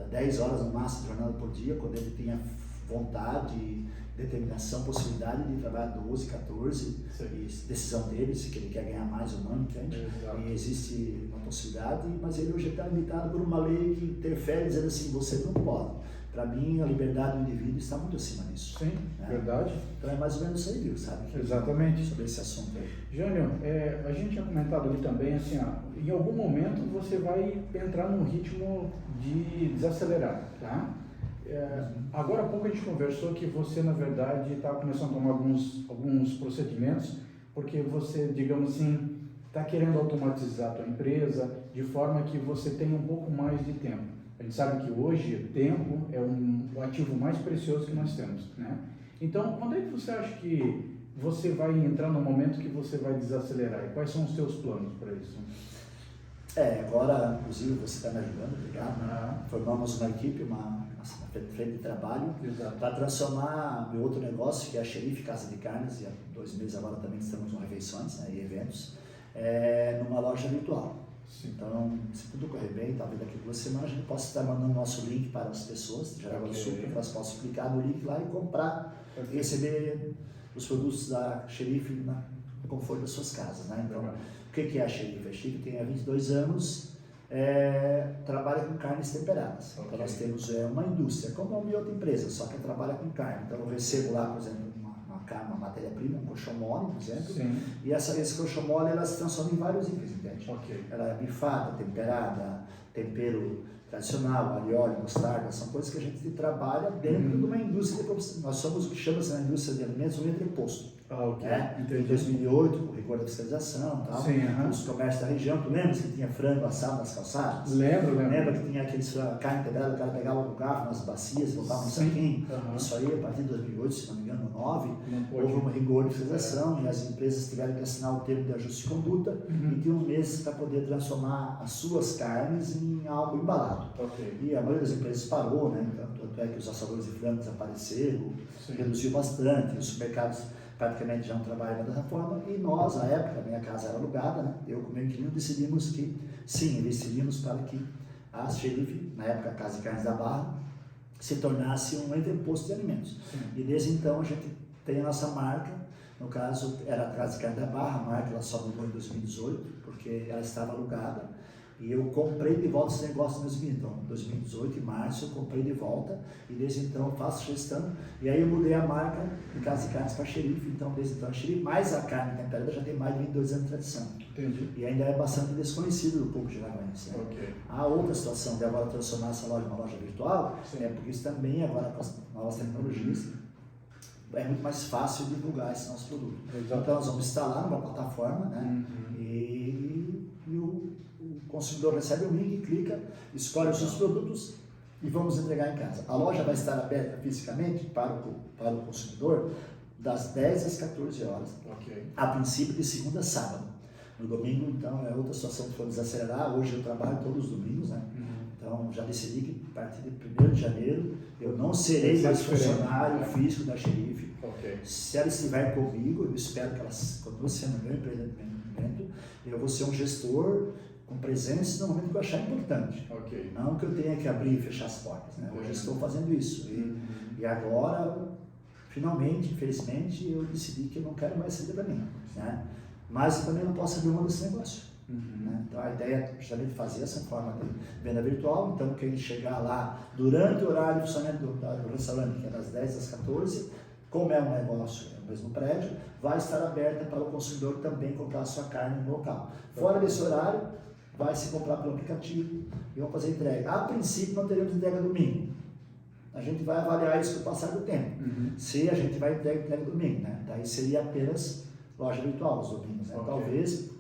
[SPEAKER 2] 10 horas no máximo de jornada por dia, quando ele tinha vontade, determinação, possibilidade de trabalhar 12, 14, e decisão dele, se ele quer ganhar mais ou não, entende? E existe uma possibilidade, mas ele hoje está limitado por uma lei que interfere dizendo assim, você não pode. Para mim, a liberdade do indivíduo está muito acima disso.
[SPEAKER 1] Sim, né? Verdade.
[SPEAKER 2] Então é mais ou menos isso aí, viu, sabe?
[SPEAKER 1] Exatamente.
[SPEAKER 2] Sobre esse assunto aí.
[SPEAKER 1] Jânio, a gente tinha comentado ali também, assim, em algum momento você vai entrar num ritmo de desacelerar, tá? Agora há pouco a gente conversou que você, na verdade, está começando a tomar alguns procedimentos, porque você, digamos assim, está querendo automatizar a tua empresa de forma que você tenha um pouco mais de tempo. A gente sabe que hoje tempo é o ativo mais precioso que nós temos, né? Então, quando é que você acha que você vai entrar no momento que você vai desacelerar? E quais são os seus planos para isso?
[SPEAKER 2] Agora, inclusive, você está me ajudando, obrigado. Formamos uma equipe, uma frente de trabalho, para transformar meu outro negócio, que é a Xerife Casa de Carnes, e há 2 meses agora também estamos com refeições, né, e eventos, numa loja virtual. Então, se tudo correr bem, talvez daqui a 2 semanas a gente possa estar mandando nosso link para as pessoas de Jaraguá do Sul, para que elas possam clicar no link lá e comprar e receber os produtos da Xerife no conforto das suas casas, né? Então, o que é a Xerife? A Xerife tem há 22 anos, trabalha com carnes temperadas. Então, nós temos uma indústria, como uma outra empresa, só que trabalha com carne. Então, eu recebo lá, por exemplo, uma matéria-prima, um colchão mole, por exemplo, e esse colchão mole ela se transforma em vários itens, entende? Ela é bifada, temperada, tempero tradicional, alho, óleo, mostarda, são coisas que a gente trabalha dentro de uma indústria. Nós somos o que chama-se na indústria de alimentos um entreposto.
[SPEAKER 1] Ok.
[SPEAKER 2] Em 2008, com o rigor da fiscalização, tal,
[SPEAKER 1] Sim,
[SPEAKER 2] os comércios da região, tu lembra que tinha frango assado nas calçadas?
[SPEAKER 1] Lembro.
[SPEAKER 2] Lembra que tinha aqueles carne integrada, o cara pegava no garfo, nas bacias, botava no saquinho? Isso aí, a partir de 2008, se não me engano, 2009, houve um rigor de fiscalização e as empresas tiveram que assinar o termo de ajuste de conduta e tinham meses para poder transformar as suas carnes em algo embalado. E a maioria das empresas parou, né? Tanto é que os assadores de frango desapareceram, reduziu bastante, os supermercados praticamente já não trabalham dessa forma, e nós, à época, a minha casa era alugada, né? Eu com o meu inquilino decidimos que, sim, investiríamos para que a Xerife, na época a Casa de Carnes da Barra, se tornasse um entreposto de alimentos. E desde então a gente tem a nossa marca, no caso era a Casa de Carnes da Barra, a marca ela só mudou em 2018, porque ela estava alugada, e eu comprei de volta esse negócio em 2000. Então, em 2018, em março, eu comprei de volta e desde então eu faço gestão. E aí eu mudei a marca de Casa de Carnes para Xerife. Então, desde então, a Xerife, mais a carne temperada já tem mais de 22 anos de tradição.
[SPEAKER 1] Entendi.
[SPEAKER 2] E ainda é bastante desconhecido do público de Alagoas. Né? A outra situação de agora transformar essa loja em uma loja virtual é porque isso também, agora com as novas tecnologias, é muito mais fácil divulgar esse nosso produto. Então, nós vamos instalar numa plataforma, né? E o consumidor recebe o link, clica, escolhe os seus produtos e vamos entregar em casa. A loja vai estar aberta fisicamente para o consumidor das 10 às 14 horas, a princípio de segunda a sábado. No domingo, então, é outra situação que foi desacelerar. Hoje eu trabalho todos os domingos, né? Então, já decidi que a partir de 1º de janeiro eu não serei mais funcionário físico da Xerife. Se ela estiver comigo, eu espero que ela continue sendo meu empreendimento, eu vou ser um gestor com presença no momento que eu achar importante. Não que eu tenha que abrir e fechar as portas, né? Hoje estou fazendo isso. E agora, finalmente, infelizmente, eu decidi que eu não quero mais ser para mim, né? Mas eu também não posso abrir mão desse negócio. Né? Então a ideia é justamente fazer essa forma de venda virtual. Então quem chegar lá durante o horário de funcionamento do restaurante, que é das 10 às 14, como é um negócio no mesmo prédio, vai estar aberta para o consumidor também comprar a sua carne no local. Fora desse horário, vai se comprar pelo aplicativo e vão fazer entrega. A princípio não teremos entrega domingo. A gente vai avaliar isso com o passar do tempo. Se a gente vai entrega domingo, né? Daí seria apenas loja virtual os domingos, né? Talvez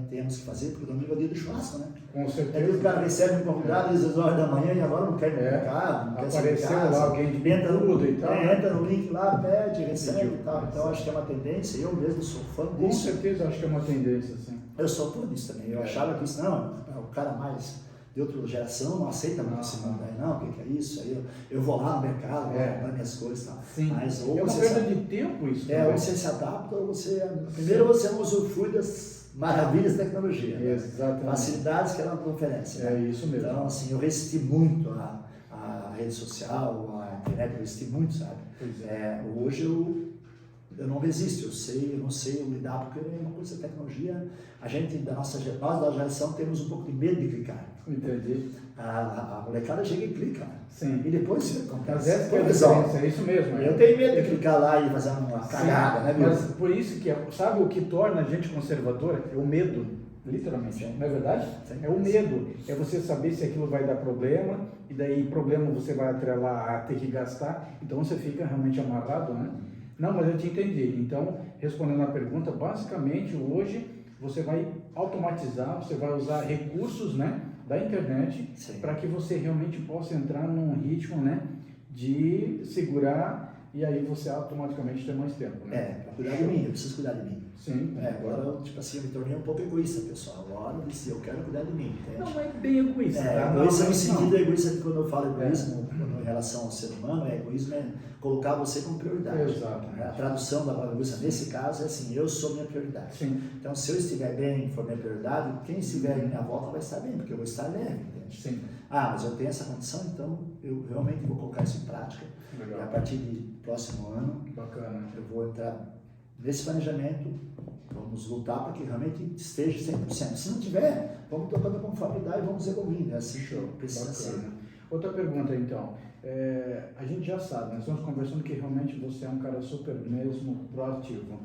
[SPEAKER 2] temos que fazer, porque o domingo é o dia do churrasco, né?
[SPEAKER 1] Com certeza.
[SPEAKER 2] É que o cara recebe um convidado às 10 horas da manhã e agora não quer ir no mercado, não quer sair de casa.
[SPEAKER 1] Apareceu lá alguém de tudo e tal.
[SPEAKER 2] Entra no link lá, pede, recebe e tal. Então acho que é uma tendência, eu mesmo sou fã disso.
[SPEAKER 1] Com certeza acho que é uma tendência, sim.
[SPEAKER 2] Eu sou fã disso também. Eu achava que isso, não, o cara mais de outra geração não aceita muito esse mundo aí, não, o que é isso? Aí eu vou lá no mercado, vou comprar minhas coisas e tal.
[SPEAKER 1] Sim.
[SPEAKER 2] Mas,
[SPEAKER 1] ou é uma perda de tempo isso.
[SPEAKER 2] Ou você se adapta, ou você. Primeiro você não usufrui das maravilhas da tecnologia.
[SPEAKER 1] Exatamente.
[SPEAKER 2] Facilidades que ela nos oferece. Né?
[SPEAKER 1] É isso mesmo.
[SPEAKER 2] Então, assim, eu resisti muito à rede social, à internet, eu resisti muito, sabe? Hoje eu não resisto, eu não sei lidar, porque é uma coisa da tecnologia. A gente, nós da geração, temos um pouco de medo de clicar.
[SPEAKER 1] Entendi.
[SPEAKER 2] A molecada chega e clica.
[SPEAKER 1] Sim.
[SPEAKER 2] E depois acontece.
[SPEAKER 1] É isso mesmo.
[SPEAKER 2] Eu tenho medo de clicar lá e fazer uma cagada, né,
[SPEAKER 1] mas por isso que, sabe o que torna a gente conservadora? É o medo, literalmente.
[SPEAKER 2] Sim.
[SPEAKER 1] Não é verdade?
[SPEAKER 2] Sim.
[SPEAKER 1] É o medo. É você saber se aquilo vai dar problema, e daí problema você vai atrelar a ter que gastar, então você fica realmente amarrado, né? Não, mas eu te entendi. Então, respondendo a pergunta, basicamente hoje você vai automatizar, você vai usar recursos, né, da internet para que você realmente possa entrar num ritmo, né, de segurar e aí você automaticamente tem mais tempo, né?
[SPEAKER 2] Para cuidar de mim, eu preciso cuidar de mim.
[SPEAKER 1] Sim.
[SPEAKER 2] Agora, tipo assim, eu me tornei um pouco egoísta, pessoal. Agora eu disse, eu quero cuidar de mim, entende?
[SPEAKER 1] Não é bem egoísta.
[SPEAKER 2] Egoísta no sentido egoísta que quando eu falo egoísmo em relação ao ser humano, egoísmo é colocar você como prioridade.
[SPEAKER 1] Exato.
[SPEAKER 2] A tradução da palavra egoísta nesse caso é assim, eu sou minha prioridade.
[SPEAKER 1] Sim.
[SPEAKER 2] Então, se eu estiver bem, for minha prioridade, quem estiver em minha volta vai estar bem, porque eu vou estar leve, entende?
[SPEAKER 1] Sim.
[SPEAKER 2] Mas eu tenho essa condição, então eu realmente vou colocar isso em prática.
[SPEAKER 1] Legal.
[SPEAKER 2] E a partir do próximo ano,
[SPEAKER 1] bacana,
[SPEAKER 2] eu vou entrar nesse planejamento, vamos lutar para que realmente esteja 100%. Se não tiver, vamos tocando a conformidade e vamos evoluindo. É assim que precisa ser. Outra
[SPEAKER 1] pergunta, então. A gente já sabe, nós estamos conversando que realmente você é um cara super mesmo proativo.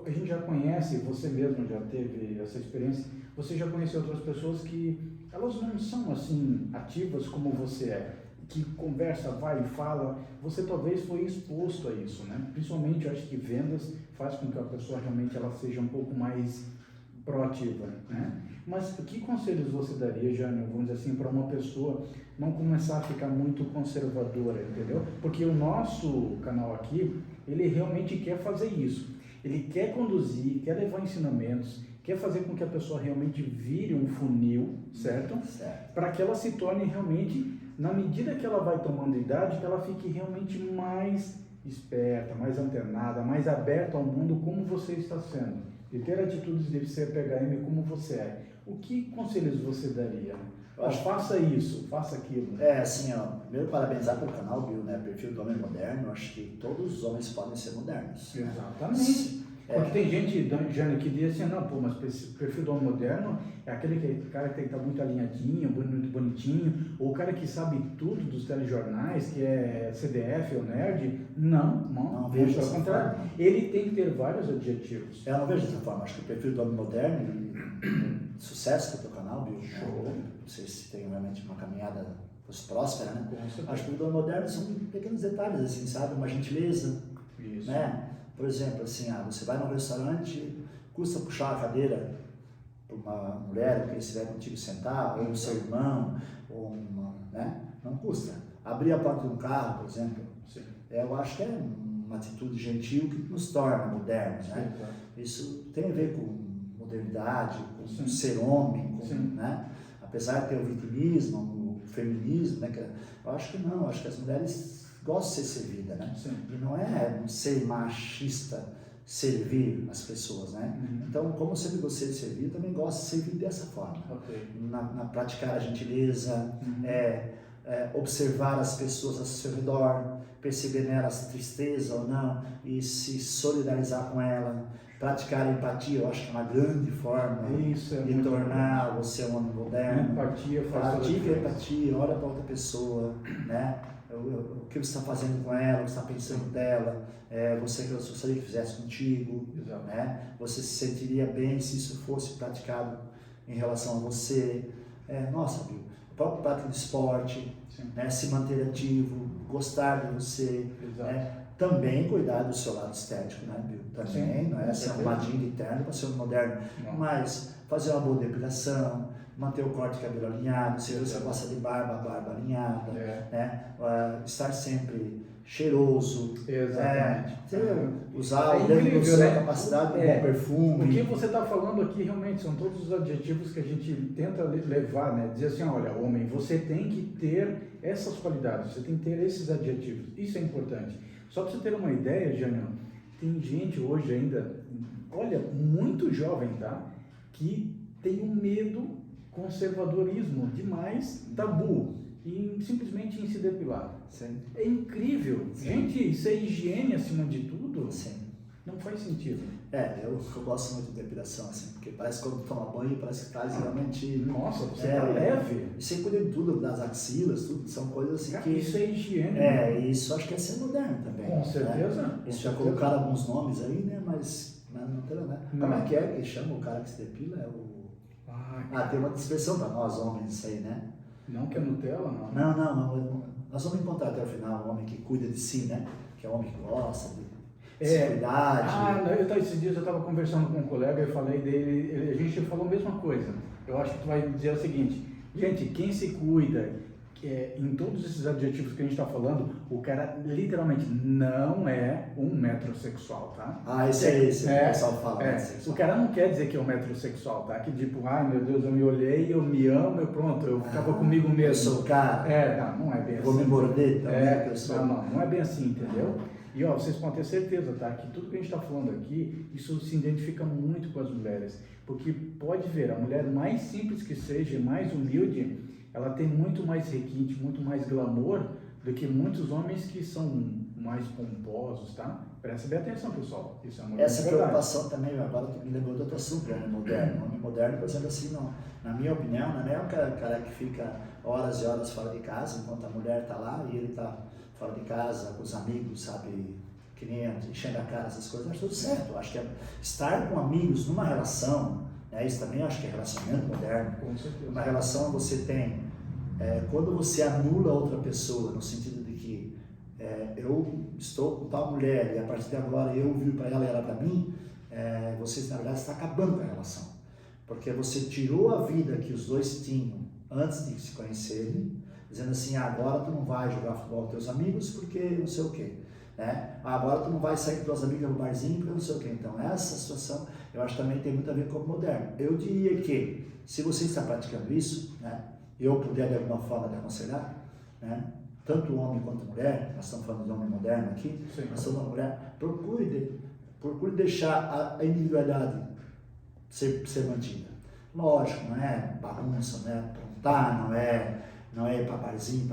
[SPEAKER 1] A gente já conhece, você mesmo já teve essa experiência, você já conheceu outras pessoas que elas não são assim ativas como você é, que conversa, vai e fala. Você talvez foi exposto a isso, né? Principalmente, eu acho que vendas faz com que a pessoa realmente ela seja um pouco mais proativa, né? Mas que conselhos você daria, Jânio, vamos dizer assim, para uma pessoa não começar a ficar muito conservadora, entendeu? Porque o nosso canal aqui, ele realmente quer fazer isso. Ele quer conduzir, quer levar ensinamentos, quer fazer com que a pessoa realmente vire um funil, certo?
[SPEAKER 2] Certo.
[SPEAKER 1] Para que ela se torne realmente, na medida que ela vai tomando idade, que ela fique realmente mais esperta, mais antenada, mais aberta ao mundo como você está sendo. E ter atitudes de ser PHM como você é. O que conselhos você daria? Faça isso, faça aquilo.
[SPEAKER 2] Assim, primeiro parabenizar pelo canal, Bill, né? Perfil do Homem Moderno. Acho que todos os homens podem ser modernos.
[SPEAKER 1] Exatamente. Porque tem gente, Jânio, que diz assim, não, pô, mas o perfil do homem moderno é aquele cara que tem que estar muito alinhadinho, muito bonitinho, ou o cara que sabe tudo dos telejornais, que é CDF ou nerd. Não
[SPEAKER 2] vejo
[SPEAKER 1] pelo
[SPEAKER 2] dessa
[SPEAKER 1] contrário.
[SPEAKER 2] forma.
[SPEAKER 1] Ele tem que ter vários adjetivos.
[SPEAKER 2] Eu não vejo dessa forma. Acho que o perfil do Homem Moderno, sucesso do teu canal, Bill.
[SPEAKER 1] Show.
[SPEAKER 2] Não sei se tem realmente uma caminhada próspera, né?
[SPEAKER 1] Com certeza.
[SPEAKER 2] Acho que o Homem Moderno são pequenos detalhes, assim, sabe? Uma gentileza,
[SPEAKER 1] Isso.
[SPEAKER 2] né? Por exemplo, assim, você vai num restaurante, custa puxar a cadeira para uma mulher que estiver contigo sentar, ou um seu irmão, ou né? Não custa. Abrir a porta de um carro, por exemplo,
[SPEAKER 1] Sim.
[SPEAKER 2] eu acho que é uma atitude gentil que nos torna modernos, né?
[SPEAKER 1] Sim, claro.
[SPEAKER 2] Isso tem a ver com modernidade, com
[SPEAKER 1] Sim.
[SPEAKER 2] ser homem, com,
[SPEAKER 1] Sim.
[SPEAKER 2] né? Apesar de ter o vitimismo, o feminismo, né? Eu acho que não, acho que as mulheres gostam de ser servidas, né?
[SPEAKER 1] Sim.
[SPEAKER 2] E não é ser machista servir as pessoas, né?
[SPEAKER 1] Uhum.
[SPEAKER 2] Então, como eu sempre gostei de servir, eu também gosto de servir dessa forma.
[SPEAKER 1] Ok.
[SPEAKER 2] Na praticar a gentileza,
[SPEAKER 1] Uhum.
[SPEAKER 2] observar as pessoas ao seu redor, perceber nelas tristeza ou não e se solidarizar com ela, praticar a empatia, eu acho que é uma grande forma
[SPEAKER 1] Isso é
[SPEAKER 2] de
[SPEAKER 1] muito
[SPEAKER 2] tornar você um homem moderno.
[SPEAKER 1] Empatia faz toda a
[SPEAKER 2] Pratique a
[SPEAKER 1] diferença.
[SPEAKER 2] empatia, olha para outra pessoa, né? O que você está fazendo com ela, o que você está pensando dela, você que eu gostaria que fizesse contigo,
[SPEAKER 1] Exato.
[SPEAKER 2] né? Você se sentiria bem se isso fosse praticado em relação a você. Nossa, Bill, o próprio prática de esporte, né? Se manter ativo, gostar de você,
[SPEAKER 1] Exato.
[SPEAKER 2] também cuidar do seu lado estético, né, Bill? Também,
[SPEAKER 1] Sim,
[SPEAKER 2] não é ser arrumadinho de terno para ser um moderno,
[SPEAKER 1] Não.
[SPEAKER 2] mas fazer uma boa depilação, manter o corte de cabelo alinhado, se você gosta de barba, a barba alinhada, né? Estar sempre cheiroso,
[SPEAKER 1] Exatamente.
[SPEAKER 2] usar dentro da sua capacidade um bom perfume.
[SPEAKER 1] O que você está falando aqui realmente são todos os adjetivos que a gente tenta levar, né? Dizer assim, olha, homem, você tem que ter essas qualidades, você tem que ter esses adjetivos, isso é importante. Só para você ter uma ideia, Jânio, tem gente hoje ainda, olha, muito jovem, tá? Que tem um medo, conservadorismo demais, tabu, e simplesmente em se depilar.
[SPEAKER 2] Sim.
[SPEAKER 1] É incrível.
[SPEAKER 2] Sim.
[SPEAKER 1] Gente, isso é higiene acima de tudo.
[SPEAKER 2] Sim.
[SPEAKER 1] Não faz sentido.
[SPEAKER 2] Eu gosto muito de depilação, assim, porque parece que quando toma banho, parece que traz realmente...
[SPEAKER 1] Nossa, você tá leve.
[SPEAKER 2] E você cuida de tudo, das axilas, tudo, são coisas assim que...
[SPEAKER 1] Isso é higiene.
[SPEAKER 2] Isso acho que é ser moderno também.
[SPEAKER 1] Com certeza.
[SPEAKER 2] Né? Eles já colocaram alguns nomes aí, né, mas não tem, né?
[SPEAKER 1] Não.
[SPEAKER 2] Como é que chama o cara que se depila? Tem uma expressão para nós homens isso aí, né?
[SPEAKER 1] Não que é Nutella, não.
[SPEAKER 2] Não. Nós vamos encontrar até o final um homem que cuida de si, né? Que é um homem que gosta de seguridade.
[SPEAKER 1] Esses dias eu estava conversando com um colega e falei dele, a gente falou a mesma coisa. Eu acho que tu vai dizer o seguinte, gente, quem se cuida, em todos esses adjetivos que a gente está falando, o cara literalmente não é um metrosexual, tá?
[SPEAKER 2] Isso aí, o pessoal fala.
[SPEAKER 1] O cara não quer dizer que é um metrosexual, tá? Que tipo, ai meu Deus, eu me olhei, eu me amo, eu ficava comigo mesmo.
[SPEAKER 2] Eu sou o cara.
[SPEAKER 1] Não é bem assim.
[SPEAKER 2] Vou me morder também, que eu sou.
[SPEAKER 1] Não é bem assim, entendeu? E vocês podem ter certeza, tá? Que tudo que a gente está falando aqui, isso se identifica muito com as mulheres. Porque pode ver, a mulher mais simples que seja, mais humilde, ela tem muito mais requinte, muito mais glamour do que muitos homens que são mais pomposos, tá? Presta bem atenção, pessoal. Isso é uma
[SPEAKER 2] Essa preocupação também, agora tu me lembrou do outro assunto, homem moderno. Homem moderno, por exemplo, assim, não, na minha opinião, não é um cara que fica horas e horas fora de casa, enquanto a mulher está lá e ele está fora de casa, com os amigos, sabe, que nem enchendo a cara, essas coisas, acho tudo certo. Acho que estar com amigos numa relação, né? Isso também eu acho que é relacionamento moderno.
[SPEAKER 1] Com certeza.
[SPEAKER 2] Uma relação você tem, quando você anula outra pessoa, no sentido de que eu estou com tal mulher e a partir de agora eu vivo para ela e ela para mim, você na verdade está acabando com a relação. Porque você tirou a vida que os dois tinham antes de se conhecerem, dizendo assim, agora tu não vai jogar futebol com teus amigos porque não sei o quê. Né? Agora tu não vai sair com tuas amigas no barzinho porque não sei o quê. Então essa situação eu acho que também tem muito a ver com o moderno. Eu diria que se você está praticando isso, né, eu puder de alguma forma te aconselhar, né, tanto homem quanto mulher, nós estamos falando de homem moderno aqui,
[SPEAKER 1] Sim.
[SPEAKER 2] nós estamos falando de mulher, procure deixar a individualidade ser mantida. Lógico, não é bagunça, não é aprontar, não é ir para barzinho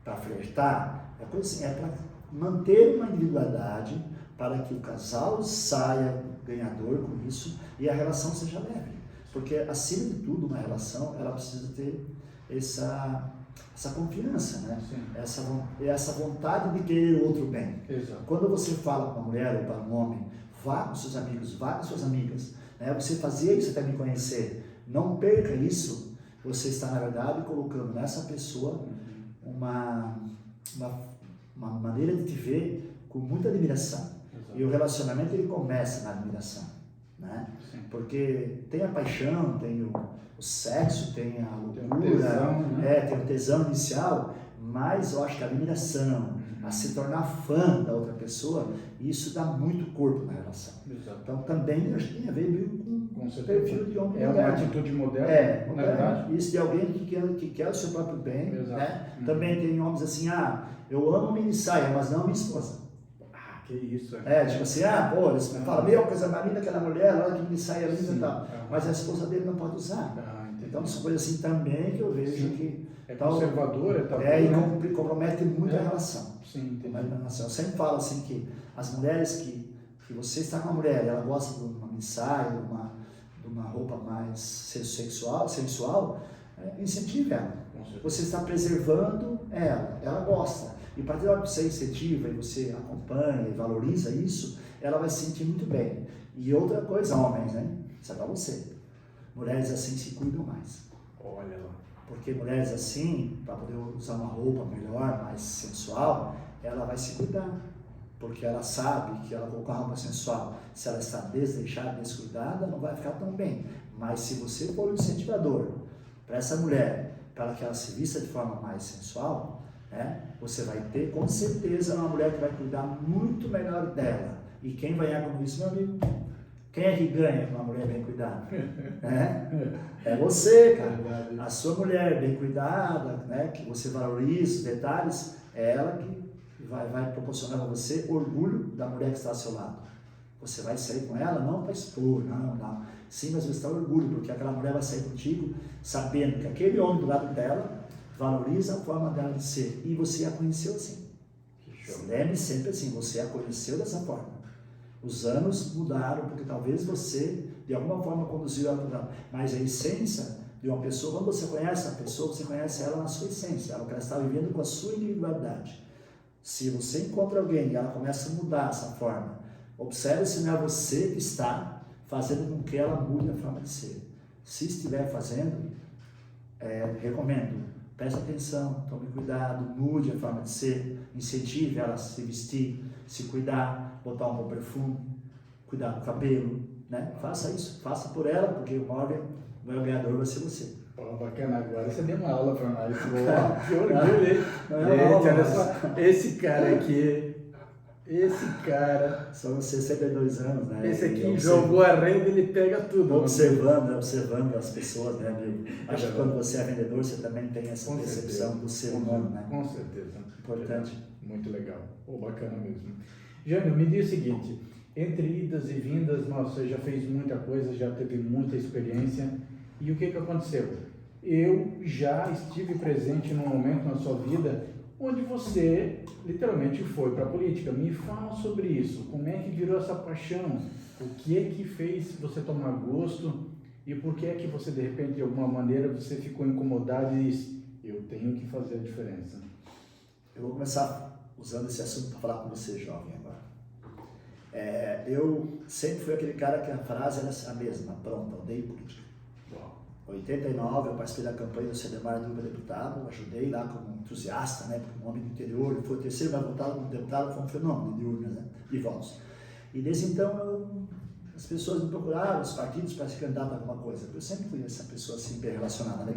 [SPEAKER 2] para flertar, é coisa assim, é para manter uma individualidade para que o casal saia ganhador com isso e a relação seja leve. Porque, acima de tudo, uma relação, ela precisa ter essa confiança, né? Essa vontade de querer o outro bem.
[SPEAKER 1] Exato.
[SPEAKER 2] Quando você fala com uma mulher ou para um homem, vá com seus amigos, vá com suas amigas, né? Você fazia isso até me conhecer. Não perca isso. Você está, na verdade, colocando nessa pessoa uma maneira de te ver com muita admiração. Exato. E o relacionamento, ele começa na admiração, né? Porque tem a paixão, tem o sexo, tem a loucura, tem o tesão inicial, mas eu acho que a admiração, a se tornar fã da outra pessoa, isso dá muito corpo na relação.
[SPEAKER 1] Exato.
[SPEAKER 2] Então também acho que tem a ver meio com o perfil de homem moderno.
[SPEAKER 1] É uma atitude moderna, na verdade.
[SPEAKER 2] Isso de alguém que quer o seu próprio bem. Né? Também tem homens assim, eu amo mini saia, mas não a minha esposa.
[SPEAKER 1] Que isso,
[SPEAKER 2] tipo assim, eles falam, meu, coisa mais linda aquela mulher, olha que mini saia linda e tal. Mas a esposa dele não pode usar. Então são coisas assim também que eu vejo que
[SPEAKER 1] é conservadora,
[SPEAKER 2] e compromete muito a relação.
[SPEAKER 1] Sim, entendi.
[SPEAKER 2] Eu sempre falo assim que as mulheres que você está com uma mulher, ela gosta de uma mini saia, de uma roupa mais sensual, incentive ela. Você está preservando ela gosta. E a partir da hora que você incentiva e você acompanha e valoriza isso, ela vai se sentir muito bem. E outra coisa, homens, né? Isso é para você. Mulheres assim se cuidam mais.
[SPEAKER 1] Olha lá.
[SPEAKER 2] Porque mulheres assim, para poder usar uma roupa melhor, mais sensual, ela vai se cuidar. Porque ela sabe que ela colocar uma roupa sensual, se ela está desleixada, descuidada, não vai ficar tão bem. Mas se você for um incentivador para essa mulher, para que ela se vista de forma mais sensual, né, você vai ter com certeza uma mulher que vai cuidar muito melhor dela. E quem vai ganhar com isso, meu amigo? Quem é que ganha com uma mulher bem cuidada? É você, cara. A sua mulher bem cuidada, né, que você valoriza os detalhes, é ela que vai proporcionar a você orgulho da mulher que está ao seu lado. Você vai sair com ela não para expor, não. Sim, mas você está orgulho, porque aquela mulher vai sair contigo sabendo que aquele homem do lado dela valoriza a forma dela de ser. E você a conheceu assim. Lembre sempre assim, você a conheceu dessa forma. Os anos mudaram, porque talvez você, de alguma forma, conduziu ela para ela. Mas a essência de uma pessoa, quando você conhece a pessoa, você conhece ela na sua essência, ela está vivendo com a sua individualidade. Se você encontra alguém e ela começa a mudar essa forma, observe se não é você que está fazendo com que ela mude a forma de ser. Se estiver fazendo, recomendo, preste atenção, tome cuidado, mude a forma de ser, incentive ela a se vestir, se cuidar, botar um bom perfume, cuidar do cabelo, né? Faça isso, faça por ela, porque o maior ganhador vai ser você.
[SPEAKER 1] Bacana, agora você deu uma aula para nós. Que orgulho, hein? Gente, olha só, esse cara,
[SPEAKER 2] são 62 anos, né?
[SPEAKER 1] Esse aqui jogou a rede, ele pega tudo.
[SPEAKER 2] Observando as pessoas, né, amigo? Acho que quando você é vendedor, você também tem essa percepção do ser humano, né?
[SPEAKER 1] Com certeza.
[SPEAKER 2] Importante.
[SPEAKER 1] Muito legal. Bacana mesmo. Jânio, me diz o seguinte, entre idas e vindas, você já fez muita coisa, já teve muita experiência, e o que aconteceu? Eu já estive presente num momento na sua vida onde você literalmente foi para a política. Me fala sobre isso, como é que virou essa paixão, o que é que fez você tomar gosto e por que é que você de repente de alguma maneira você ficou incomodado e disse, eu tenho que fazer a diferença.
[SPEAKER 2] Eu vou começar usando esse assunto para falar com você, jovem, agora. Eu sempre fui aquele cara que a frase era a mesma, pronto, odeio política. Em 89 eu participei da campanha do Cedemar Nilva deputado, ajudei lá como entusiasta, né, porque um homem do interior, ele foi o terceiro mais votado como deputado, foi um fenômeno de urnas, né, de votos. E desde então as pessoas me procuraram, os partidos, para se candidatar a alguma coisa. Eu sempre fui essa pessoa assim, bem relacionada, né,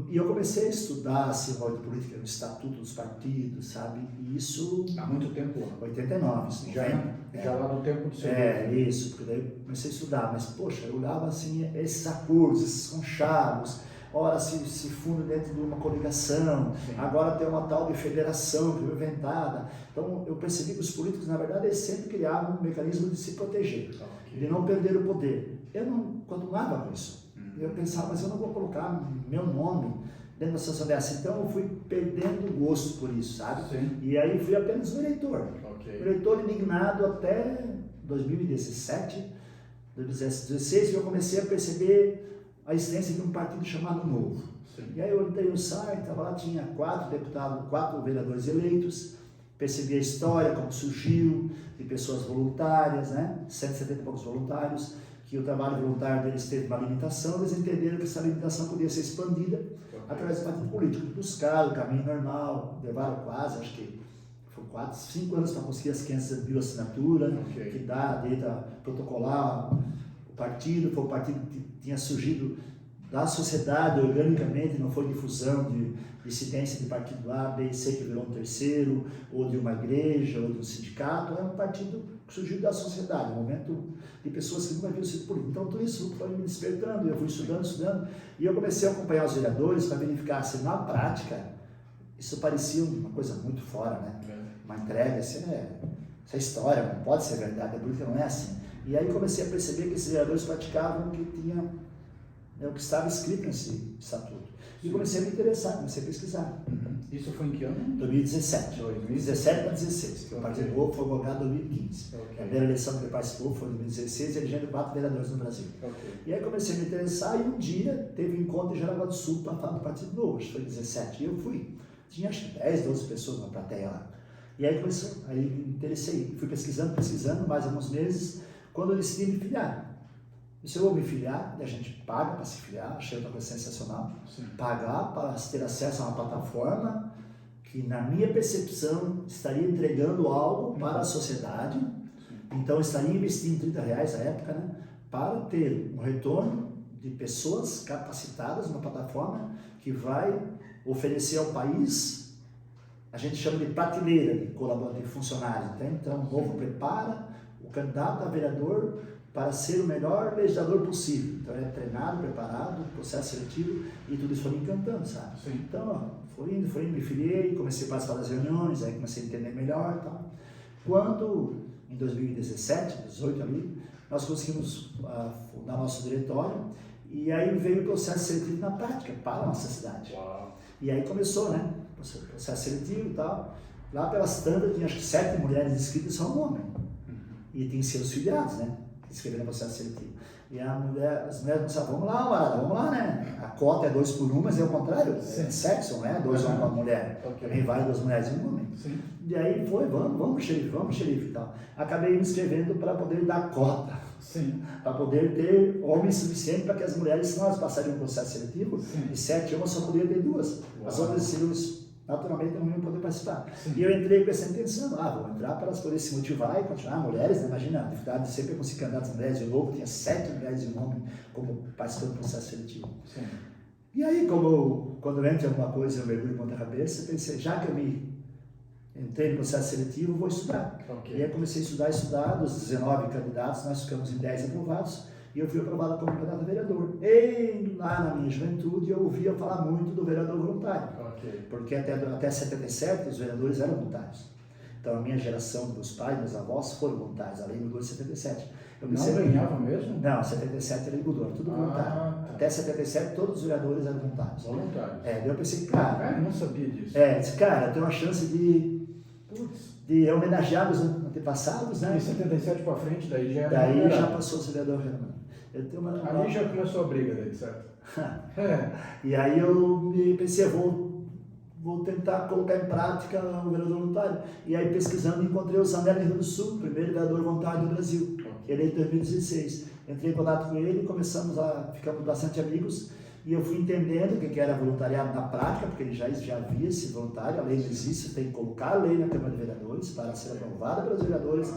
[SPEAKER 2] E eu comecei a estudar assim, a política, o estatuto dos partidos, sabe? E isso...
[SPEAKER 1] Há muito tempo.
[SPEAKER 2] 89,
[SPEAKER 1] já lá no tempo do seu
[SPEAKER 2] isso, porque daí eu comecei a estudar, mas poxa, eu olhava assim, esses acordos, esses conchavos, ora se fundam dentro de uma coligação, agora tem uma tal de federação que foi inventada. Então eu percebi que os políticos, na verdade, eles sempre criavam um mecanismo de se proteger, de não perder o poder. Eu não continuava com isso. Eu pensava, mas eu não vou colocar meu nome dentro da situação dessa. Então eu fui perdendo o gosto por isso, sabe?
[SPEAKER 1] Sim.
[SPEAKER 2] E aí fui apenas um eleitor. Um eleitor indignado até 2017, 2016, que eu comecei a perceber a existência de um partido chamado Novo. Sim. E aí eu entrei no site, estava lá, tinha 4 deputados, 4 vereadores eleitos, percebi a história, como surgiu, de pessoas voluntárias, né? 170 e poucos voluntários, que o trabalho voluntário deles teve uma limitação, eles entenderam que essa limitação podia ser expandida através do partido político. Buscaram o caminho normal, levaram quase, acho que foi 4, 5 anos para conseguir as 500 mil assinaturas, que dá direito a protocolar o partido. Foi um partido que tinha surgido da sociedade organicamente, não foi difusão de dissidência de partido A, B e C que virou um terceiro, ou de uma igreja, ou de um sindicato. É um partido que surgiu da sociedade, um momento de pessoas que nunca haviam sido políticos. Então tudo isso foi me despertando, eu fui estudando, e eu comecei a acompanhar os vereadores para verificar se na prática isso parecia uma coisa muito fora, né? Uma entrega, isso é história, não pode ser verdade, a política não é assim. E aí comecei a perceber que esses vereadores praticavam o que tinha, o que estava escrito nesse estatuto. E comecei a me interessar, comecei a pesquisar.
[SPEAKER 1] Isso foi em que ano?
[SPEAKER 2] 2017. 2017 para 2016. O Partido Novo foi convocado em 2015. A primeira eleição que ele participou foi em 2016, elegendo 4 vereadores no Brasil. E aí comecei a me interessar e um dia teve um encontro em Jaraguá do Sul para falar do Partido Novo, acho que foi em 2017. E eu fui. Tinha acho que 10, 12 pessoas na plateia lá. E aí me interessei. Fui pesquisando mais alguns meses, quando eu decidi me filiar. Se eu vou me filiar, e a gente paga para se filiar, achei outra coisa sensacional. Sim. Pagar para ter acesso a uma plataforma que, na minha percepção, estaria entregando algo para a sociedade. Sim. Então, eu estaria investindo R$30 na época, né, para ter um retorno de pessoas capacitadas numa plataforma que vai oferecer ao país, a gente chama de prateleira de colaboradores, de funcionários. Então, o Novo prepara o candidato a vereador para ser o melhor legislador possível. Então é treinado, preparado, processo seletivo, e tudo isso foi me encantando, sabe? Sim. Então, foi indo, me filiei, comecei a participar das reuniões, aí comecei a entender melhor e tal. Quando, em 2017, 2018 ali, nós conseguimos fundar nosso diretório, e aí veio o processo seletivo na prática, para a nossa cidade. Uau. E aí começou, né? O processo seletivo e tal. Lá pelas tantas, tinha acho que 7 mulheres inscritas e só um homem. E tem seus filiados, né? Escrever no processo seletivo. E as mulheres pensavam, vamos lá, Marada, vamos lá, né? A cota é 2 por 1, mas é o contrário, é sexo, não é? 2 homens para uma mulher. Também vale 2 mulheres e um homem. Sim. E aí foi, vamos xerife e tal. Acabei me inscrevendo para poder dar cota. Sim. Para poder ter homens suficiente para que as mulheres, se nós passariam um processo seletivo, de 7 homens só poderia ter 2. Uau. As outras seriam naturalmente não iam poder participar. Sim. E eu entrei com essa intenção, vou entrar para elas poderem se motivar e continuar. Mulheres, né? Imagina, a dificuldade de sempre conseguir candidatas mulheres, de novo tinha 7 mulheres e um homem como participando do processo seletivo. Sim. E aí, quando entra alguma coisa, eu mergulho em ponta cabeça, pensei, já que eu entrei no processo seletivo, vou estudar. E aí comecei a estudar, dos 19 candidatos, nós ficamos em 10 aprovados, e eu fui aprovado como candidato a vereador. E lá na minha juventude eu ouvia falar muito do vereador voluntário, porque até 77 os vereadores eram voluntários. Então a minha geração, meus pais, meus avós foram voluntários, além mudou em 77.
[SPEAKER 1] Não ganhava mesmo?
[SPEAKER 2] Não, 77 ele mudou, tudo voluntário.
[SPEAKER 1] Tá.
[SPEAKER 2] Até 77 todos os vereadores eram voluntários. Daí eu pensei, cara...
[SPEAKER 1] eu não sabia disso.
[SPEAKER 2] Disse, cara, eu tenho uma chance de homenagear os antepassados, né?
[SPEAKER 1] De 77 para frente, daí já era...
[SPEAKER 2] Daí já passou o vereador Renan.
[SPEAKER 1] Ali já começou a briga, daí, certo?
[SPEAKER 2] E aí eu pensei, eu vou vou tentar colocar em prática o vereador voluntário. E aí, pesquisando, encontrei o Zanelli Rio do Sul, primeiro vereador voluntário do Brasil, eleito em 2016. Entrei em contato com ele, ficamos bastante amigos, e eu fui entendendo o que era voluntariado na prática, porque ele já havia esse voluntário, a lei não existe, tem que colocar a lei na Câmara de Vereadores para ser aprovada pelos vereadores.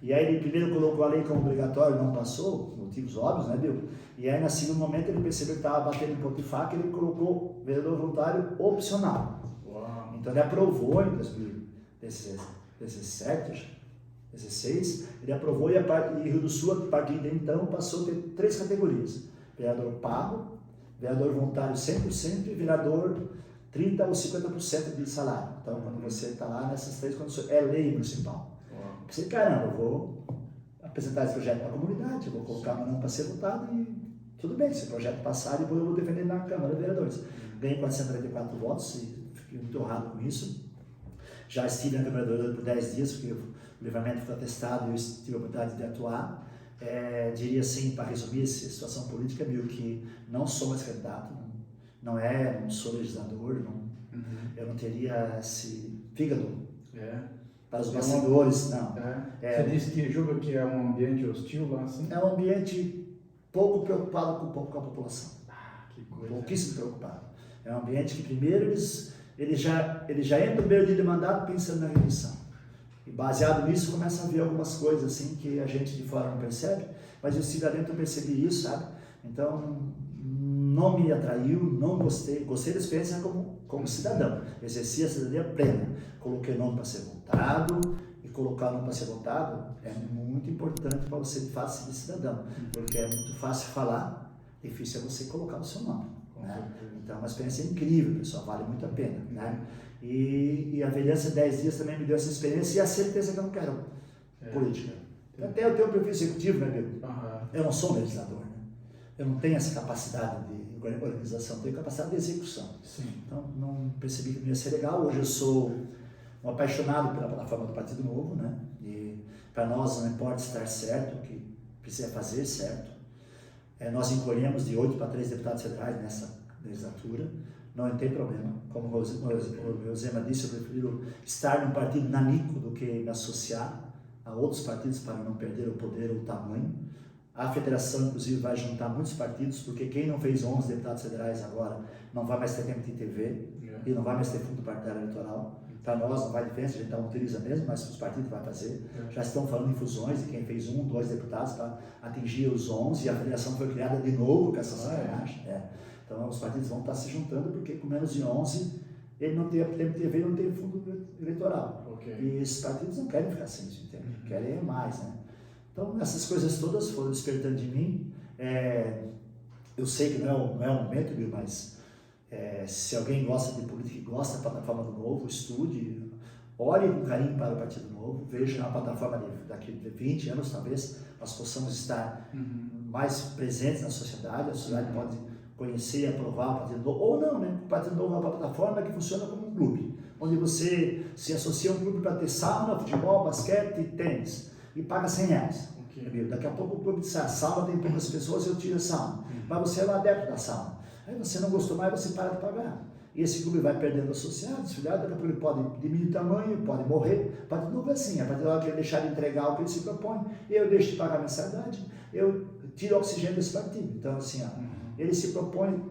[SPEAKER 2] E aí ele primeiro colocou a lei como obrigatório, não passou, motivos óbvios, né, Bill? E aí, no segundo momento, ele percebeu que estava batendo em ponto de faca, ele colocou vereador voluntário opcional.
[SPEAKER 1] Uau.
[SPEAKER 2] Então, ele aprovou em 2017, 16, ele aprovou e Rio do Sul, a partir de então, passou a ter 3 categorias. Vereador pago, vereador voluntário 100% e vereador 30% ou 50% de salário. Então, quando você está lá nessas 3 condições, é lei municipal. Você, caramba, eu vou apresentar esse projeto para a comunidade, eu vou colocar meu nome para ser votado e tudo bem, se o projeto passar, depois eu vou defender na Câmara de Vereadores. Ganhei 444 votos e fiquei muito honrado com isso. Já estive na Câmara de Vereadores por 10 dias, porque o livramento foi atestado e eu tive a oportunidade de atuar. Diria assim, para resumir essa situação política, meio que não sou mais candidato, não sou legislador, eu não teria esse fígado para os bastidores, não.
[SPEAKER 1] Você disse que julga que é um ambiente hostil lá, assim?
[SPEAKER 2] É um ambiente pouco preocupado com a população.
[SPEAKER 1] Que coisa.
[SPEAKER 2] Pouquíssimo preocupado. É um ambiente que primeiro ele já entra no primeiro dia de mandato pensando na reeleição. E baseado nisso começa a ver algumas coisas assim que a gente de fora não percebe, mas eu estive lá dentro, eu percebi isso, sabe? Então não me atraiu, não gostei da experiência como cidadão, exerci a cidadania plena, coloquei o nome para ser votado, e colocar o nome para ser votado é muito importante para você de fato ser cidadão, porque é muito fácil falar, difícil é você colocar o seu nome, né? Então é uma experiência incrível, pessoal, vale muito a pena, né? E a vereança de 10 dias também me deu essa experiência e a certeza que eu não quero política. Até eu tenho um perfil executivo, né, amigo? Eu não sou legislador, né? Eu não tenho essa capacidade de organização, tenho capacidade de execução.
[SPEAKER 1] Sim.
[SPEAKER 2] Então, não percebi que não ia ser legal. Hoje eu sou um apaixonado pela plataforma do Partido Novo, né? E para nós não importa estar certo, o que precisa fazer certo. Nós encolhemos de 8 para 3 deputados federais nessa legislatura, não tem problema. Como o Zema disse, eu prefiro estar num partido nanico do que me associar a outros partidos para não perder o poder ou o tamanho. A federação, inclusive, vai juntar muitos partidos, porque quem não fez 11 deputados federais agora não vai mais ter tempo de TV e não vai mais ter fundo partidário eleitoral. Para nós não vai diferença, a gente não utiliza mesmo, mas os partidos vão fazer. Já estão falando em fusões de quem fez 1, 2 deputados para atingir os 11 e a federação foi criada de novo com essa sacanagem. Então os partidos vão estar se juntando porque com menos de 11 ele não tem tempo de TV e não tem fundo eleitoral. E esses partidos não querem ficar sem isso, entende? Querem mais, né? Então, essas coisas todas foram despertando de mim. Eu sei que não é o momento, viu, mas se alguém gosta de política e gosta da plataforma do Novo, estude, olhe com carinho para o Partido Novo, veja a plataforma daqui de 20 anos, talvez, nós possamos estar mais presentes na sociedade, a sociedade pode conhecer e aprovar o Partido Novo, ou não, né? O Partido Novo é uma plataforma que funciona como um clube, onde você se associa a um clube para ter sauna, futebol, basquete e tênis. E paga R$100. Daqui a pouco o clube diz, a sauna tem poucas pessoas, eu tiro a sauna. Mas você é um adepto da sauna. Aí você não gostou mais, você para de pagar. E esse clube vai perdendo associados, filiados, daqui a pouco ele pode diminuir o tamanho, pode morrer. Pode de novo é assim, a partir da hora que ele deixar de entregar o que ele se propõe, eu deixo de pagar a mensalidade, eu tiro o oxigênio desse partido. Então, assim, ele se propõe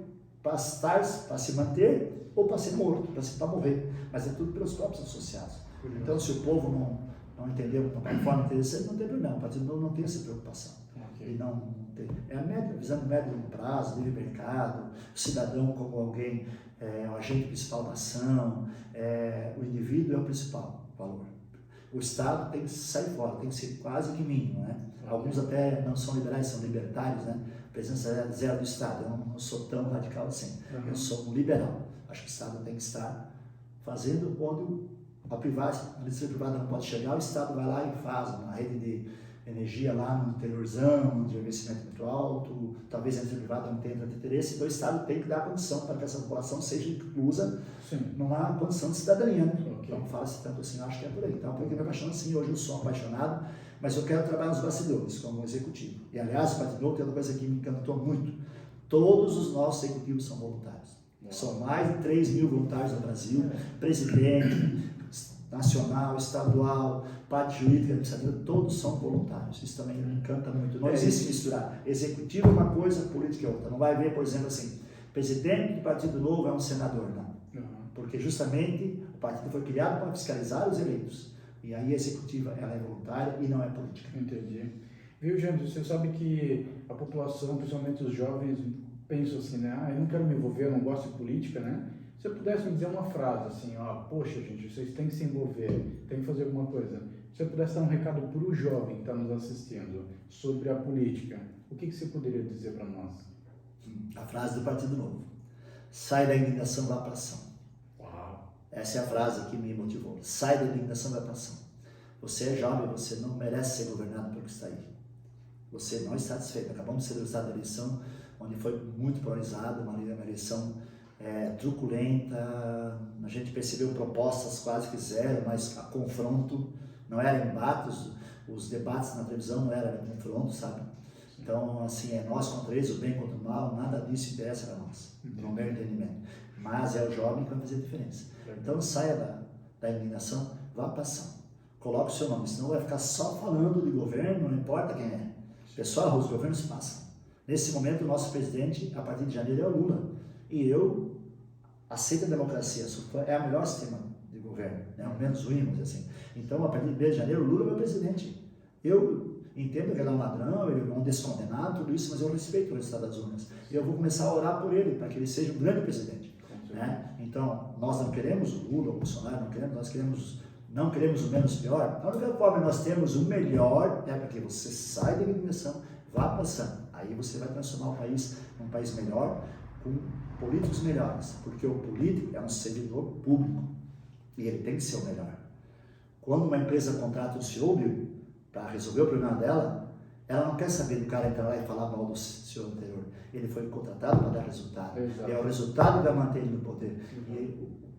[SPEAKER 2] para se manter ou para ser morto, para morrer. Mas é tudo pelos próprios associados. Então, se o povo não entendeu de uma forma interessante, não tem problema. O Partido Novo não tem essa preocupação. Ele não tem. É a visão médio e longo prazo, livre mercado, o cidadão como alguém, o agente principal da ação, o indivíduo é o principal valor. O Estado tem que sair fora, tem que ser quase que mínimo, né? Alguns até não são liberais, são libertários, né? Presença zero do Estado. Eu não sou tão radical assim. Eu sou um liberal. Acho que o Estado tem que estar fazendo onde a indústria privada não pode chegar, o Estado vai lá e faz uma rede de energia lá no interiorzão, de investimento muito alto, talvez a indústria privada não tenha tanto interesse, então o Estado tem que dar condição para que essa população seja inclusa numa condição de cidadania, né? Então fala-se tanto assim, eu acho que é por aí. Então, porque me apaixona assim, hoje eu sou apaixonado, mas eu quero trabalhar nos bastidores, como executivo. E aliás, o Partido Novo tem uma coisa que me encantou muito, todos os nossos executivos são voluntários. São mais de 3 mil voluntários no Brasil, presidente, nacional, estadual, parte jurídica, administrativa, todos são voluntários. Isso também me encanta muito. Não existe misturar. Executivo é uma coisa, política é outra. Não vai ver, por exemplo, assim, presidente do Partido Novo é um senador, não. Porque justamente o partido foi criado para fiscalizar os eleitos. E aí a executiva ela é voluntária e não é política.
[SPEAKER 1] Entendi. Viu, gente, você sabe que a população, principalmente os jovens, pensam assim, né? Eu não quero me envolver, eu não gosto de política, né? Se você pudesse me dizer uma frase assim, poxa, gente, vocês têm que se envolver, têm que fazer alguma coisa. Se você pudesse dar um recado para o jovem que está nos assistindo sobre a política, o que você poderia dizer para nós?
[SPEAKER 2] A frase do Partido Novo. Sai da indignação, vá para a ação.
[SPEAKER 1] Uau.
[SPEAKER 2] Essa é a frase que me motivou. Sai da indignação, vá para a ação. Você é jovem, você não merece ser governado pelo que está aí. Você não está satisfeito. Acabamos de ser resultado da eleição, onde foi muito polarizado, uma eleição truculenta, a gente percebeu propostas quase que zero, mas a confronto, não era embate, os debates na televisão não era confronto, sabe? Então, assim, é nós contra eles, o bem contra o mal, nada disso interessa para nós, no meu entendimento. Mas é o jovem que vai fazer a diferença. Então, saia da indignação, vá para a ação. Coloque o seu nome, senão vai ficar só falando de governo, não importa quem é. Pessoal, os governos passam. Nesse momento, o nosso presidente, a partir de janeiro, é o Lula. E eu aceito a democracia, é o melhor sistema de governo, né? O menos ruim, vamos dizer assim. Então, a partir de 1 de janeiro, o Lula é meu presidente. Eu entendo que ele é um ladrão, ele é um descondenado, tudo isso, mas eu respeito o resultado das urnas. E eu vou começar a orar por ele, para que ele seja um grande presidente. Né? Então, nós não queremos o Lula, o Bolsonaro, não queremos o menos pior. A única forma que nós temos o melhor é para que você saia da indignação, vá passando. Aí você vai transformar o país num país melhor, com políticos melhores, porque o político é um servidor público e ele tem que ser o melhor. Quando uma empresa contrata um CEO para resolver o problema dela, ela não quer saber do cara entrar lá e falar mal do CEO anterior. Ele foi contratado para dar resultado. Exato. E é o resultado que vai manter ele no poder.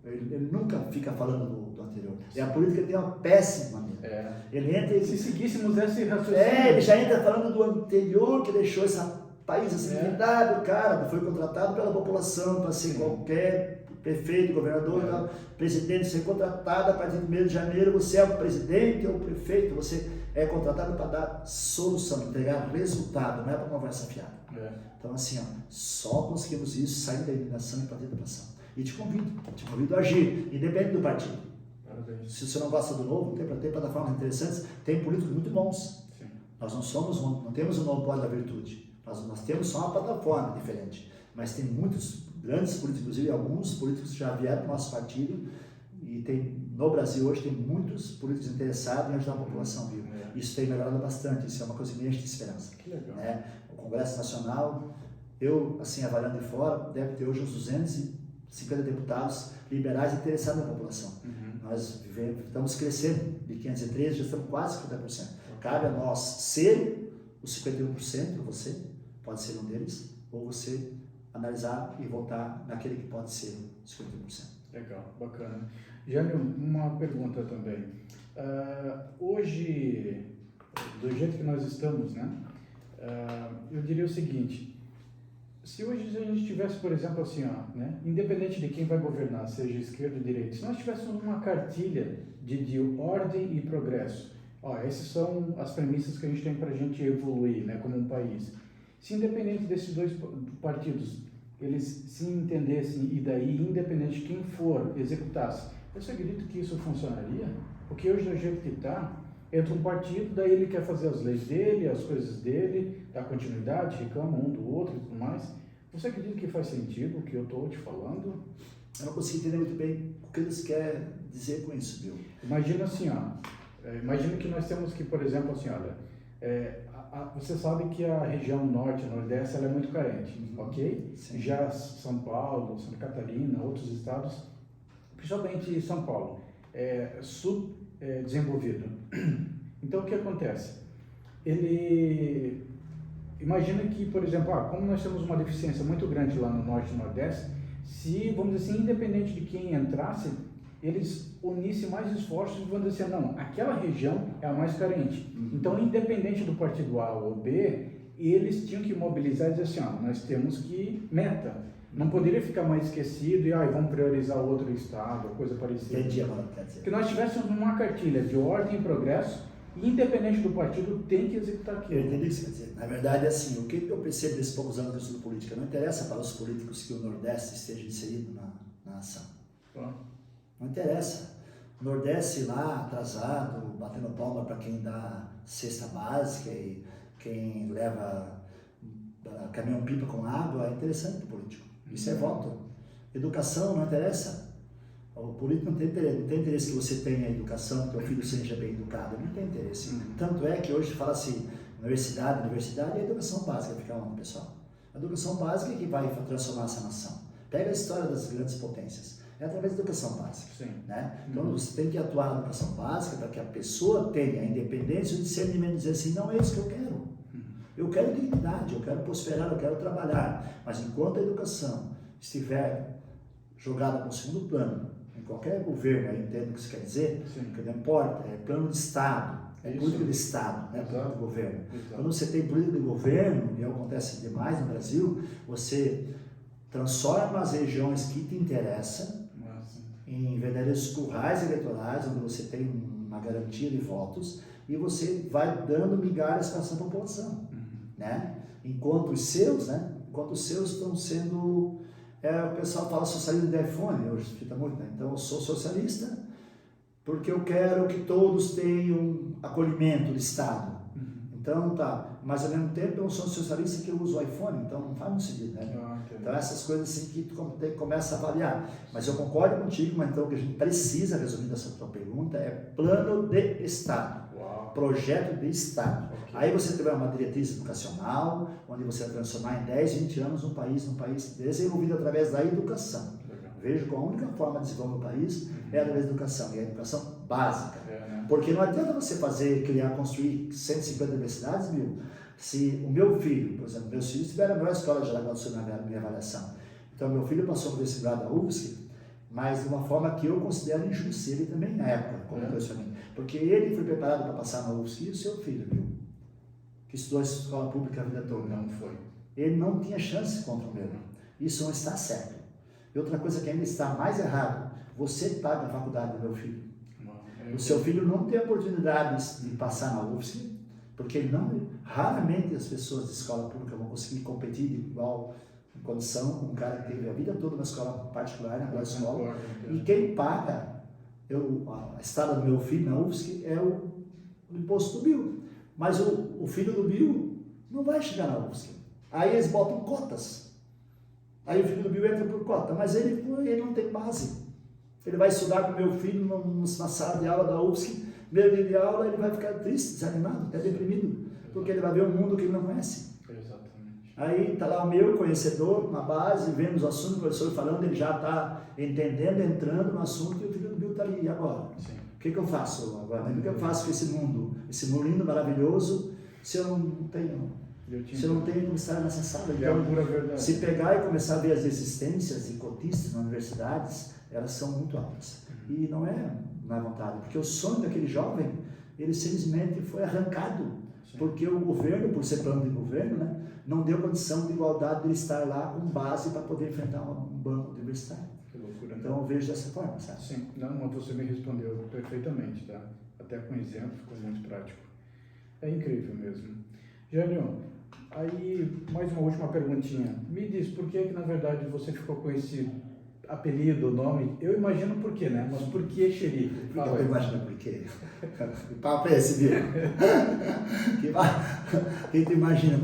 [SPEAKER 2] Ele nunca fica falando do anterior. Sim. E a política tem uma péssima maneira. Ele entra e...
[SPEAKER 1] Se seguíssemos esse raciocínio...
[SPEAKER 2] ele já entra falando do anterior que deixou esse país assim, o cara foi contratado pela população para ser qualquer prefeito, governador, presidente, ser contratado a partir de 1 de janeiro, você é o presidente ou o prefeito, você é contratado para dar solução, entregar resultado, não é para conversa fiada. Então assim, só conseguimos isso saindo da indignação e partir da ação. E te convido a agir, independente do partido. Parabéns. Se você não gosta do Novo, tem plataformas interessantes, tem políticos muito bons. Sim. Nós não temos o monopólio da virtude. Nós temos só uma plataforma diferente, mas tem muitos grandes políticos, inclusive alguns políticos que já vieram para o nosso partido, e no Brasil hoje tem muitos políticos interessados em ajudar a população viva. Isso tem melhorado bastante, isso é uma coisa que me enche de esperança.
[SPEAKER 1] Que legal.
[SPEAKER 2] O Congresso Nacional, eu, assim, avaliando de fora, deve ter hoje uns 250 deputados liberais interessados na população. Nós estamos crescendo, de 513, já estamos quase 50%. Cabe a nós ser os 51%, você pode ser um deles, ou você analisar e votar naquele que pode ser os 51%.
[SPEAKER 1] Legal, bacana. Jânio, uma pergunta também. Hoje, do jeito que nós estamos, né? Eu diria o seguinte: se hoje a gente tivesse, por exemplo, assim, né, independente de quem vai governar, seja esquerda ou direita, se nós tivéssemos uma cartilha de ordem e progresso, essas são as premissas que a gente tem para a gente evoluir, né, como um país. Se independente desses dois partidos, eles se entendessem e daí, independente de quem for, executasse, você acredita que isso funcionaria? Porque hoje, do jeito que está, entra um partido, daí ele quer fazer as leis dele, as coisas dele, dá continuidade, reclama um do outro e tudo mais. Você acredita que faz sentido o que eu estou te falando?
[SPEAKER 2] Eu não consigo entender muito bem o que eles querem dizer com isso, viu?
[SPEAKER 1] Imagina assim, imagina que nós temos que, por exemplo, assim, olha, você sabe que a região norte e nordeste ela é muito carente, ok? Sim. Já São Paulo, Santa Catarina, outros estados, principalmente São Paulo, subdesenvolvido. Então, o que acontece? Imagina que, por exemplo, como nós temos uma deficiência muito grande lá no norte e nordeste, se, vamos dizer assim, independente de quem entrasse, eles unissem mais esforços e vão dizer assim, não, aquela região é a mais carente. Então, independente do partido A ou B, eles tinham que mobilizar e dizer assim, nós temos que meta. Não poderia ficar mais esquecido e vamos priorizar outro estado, coisa parecida.
[SPEAKER 2] Entendi agora, quer dizer.
[SPEAKER 1] Que nós tivéssemos uma cartilha de ordem e progresso, e independente do partido, tem que executar aquilo.
[SPEAKER 2] Eu entendi o que você quer dizer. Na verdade, assim, o que eu percebo desses poucos anos que eu estudo política, não interessa para os políticos que o Nordeste esteja inserido na nação. Não interessa. O Nordeste lá, atrasado, batendo palma para quem dá cesta básica e quem leva caminhão-pipa com água, é interessante para o político. Isso é voto. Educação não interessa. O político não tem interesse que você tenha educação, que o filho seja bem educado. Não tem interesse. Tanto é que hoje fala assim, universidade é a educação básica. Fica onde, pessoal? A educação básica é que vai transformar essa nação. Pega a história das grandes potências. É através da educação básica. Sim. Né? Então você tem que atuar na educação básica para que a pessoa tenha a independência e o discernimento de dizer assim, não é isso que eu quero. Eu quero dignidade, eu quero prosperar, eu quero trabalhar. Mas enquanto a educação estiver jogada para o segundo plano, em qualquer governo, eu entendo o que isso quer dizer, que não importa, é plano de Estado, é política de Estado, né, política de governo. Exato. Quando você tem política de governo, e acontece demais no Brasil, você transforma as regiões que te interessam em verdadeiros currais eleitorais, onde você tem uma garantia de votos, e você vai dando migalhas para essa população. Né? Enquanto os seus estão sendo, o pessoal fala socialismo de iPhone, hoje fica muito, né? Então eu sou socialista porque eu quero que todos tenham acolhimento do Estado. Então tá, mas ao mesmo tempo eu sou socialista que eu uso o iPhone, então não faz muito sentido, né? Então essas coisas assim que tu começa a avaliar. Mas eu concordo contigo, mas então o que a gente precisa, resumindo essa tua pergunta, é plano de Estado. Projeto de Estado. Aí você tiver uma diretriz educacional, onde você vai transformar em 10, 20 anos um país desenvolvido através da educação. Vejo que a única forma de desenvolver o país é através da educação, e a educação básica. Porque não adianta você construir 150 universidades, se o meu filho, por exemplo, meus filhos tiveram a melhor escola de Jaraguá do Sul na minha avaliação. Então, meu filho passou no vestibular da UFSC, mas de uma forma que eu considero injusta, ele também na época, comentou isso para mim. Porque ele foi preparado para passar na UFSC e o seu filho, que estudou a escola pública a vida toda.
[SPEAKER 1] Não foi.
[SPEAKER 2] Ele não tinha chance contra o meu. Isso não está certo. E outra coisa que ainda está mais errado, você paga a faculdade do meu filho. O seu filho não tem a oportunidade de passar na UFSC, porque raramente as pessoas de escola pública vão conseguir competir de igual condição com um cara que teve a vida toda na escola particular, naquela escola. E quem paga a estada do meu filho na UFSC é o imposto do Bill. Mas o filho do Bill não vai chegar na UFSC. Aí eles botam cotas. Aí o filho do Bill entra por cota, mas ele não tem base. Ele vai estudar com o meu filho na sala de aula da UFSC, meio dia de aula, ele vai ficar triste, desanimado, até deprimido, porque ele vai ver um mundo que ele não conhece. Exatamente. Aí está lá o meu conhecedor, na base, vemos o assunto, o professor falando, ele já está entendendo, entrando no assunto, e o filho do Bill está ali, e agora? Sim. O que eu faço agora? O que eu faço com esse mundo lindo, maravilhoso, se eu não tenho... Se eu não tenho como estar nessa sala. Então, se pegar e começar a ver as existências de cotistas nas universidades, elas são muito altas. E não é na vontade, porque o sonho daquele jovem, ele simplesmente foi arrancado. Sim. Porque o governo, por ser plano de governo, né, não deu condição de igualdade de ele estar lá com base para poder enfrentar um banco universitário. Que loucura. Então eu vejo dessa forma, sabe?
[SPEAKER 1] Sim, não, você me respondeu perfeitamente, tá? Até com exemplo, ficou muito prático. É incrível mesmo. Jânio, aí mais uma última perguntinha. Me diz, por que na verdade você ficou com esse apelido, nome? Eu imagino por quê, né? Mas por que xerife?
[SPEAKER 2] Fala, eu imagino por quê. Que papo é esse, viu? Quem tu imagina?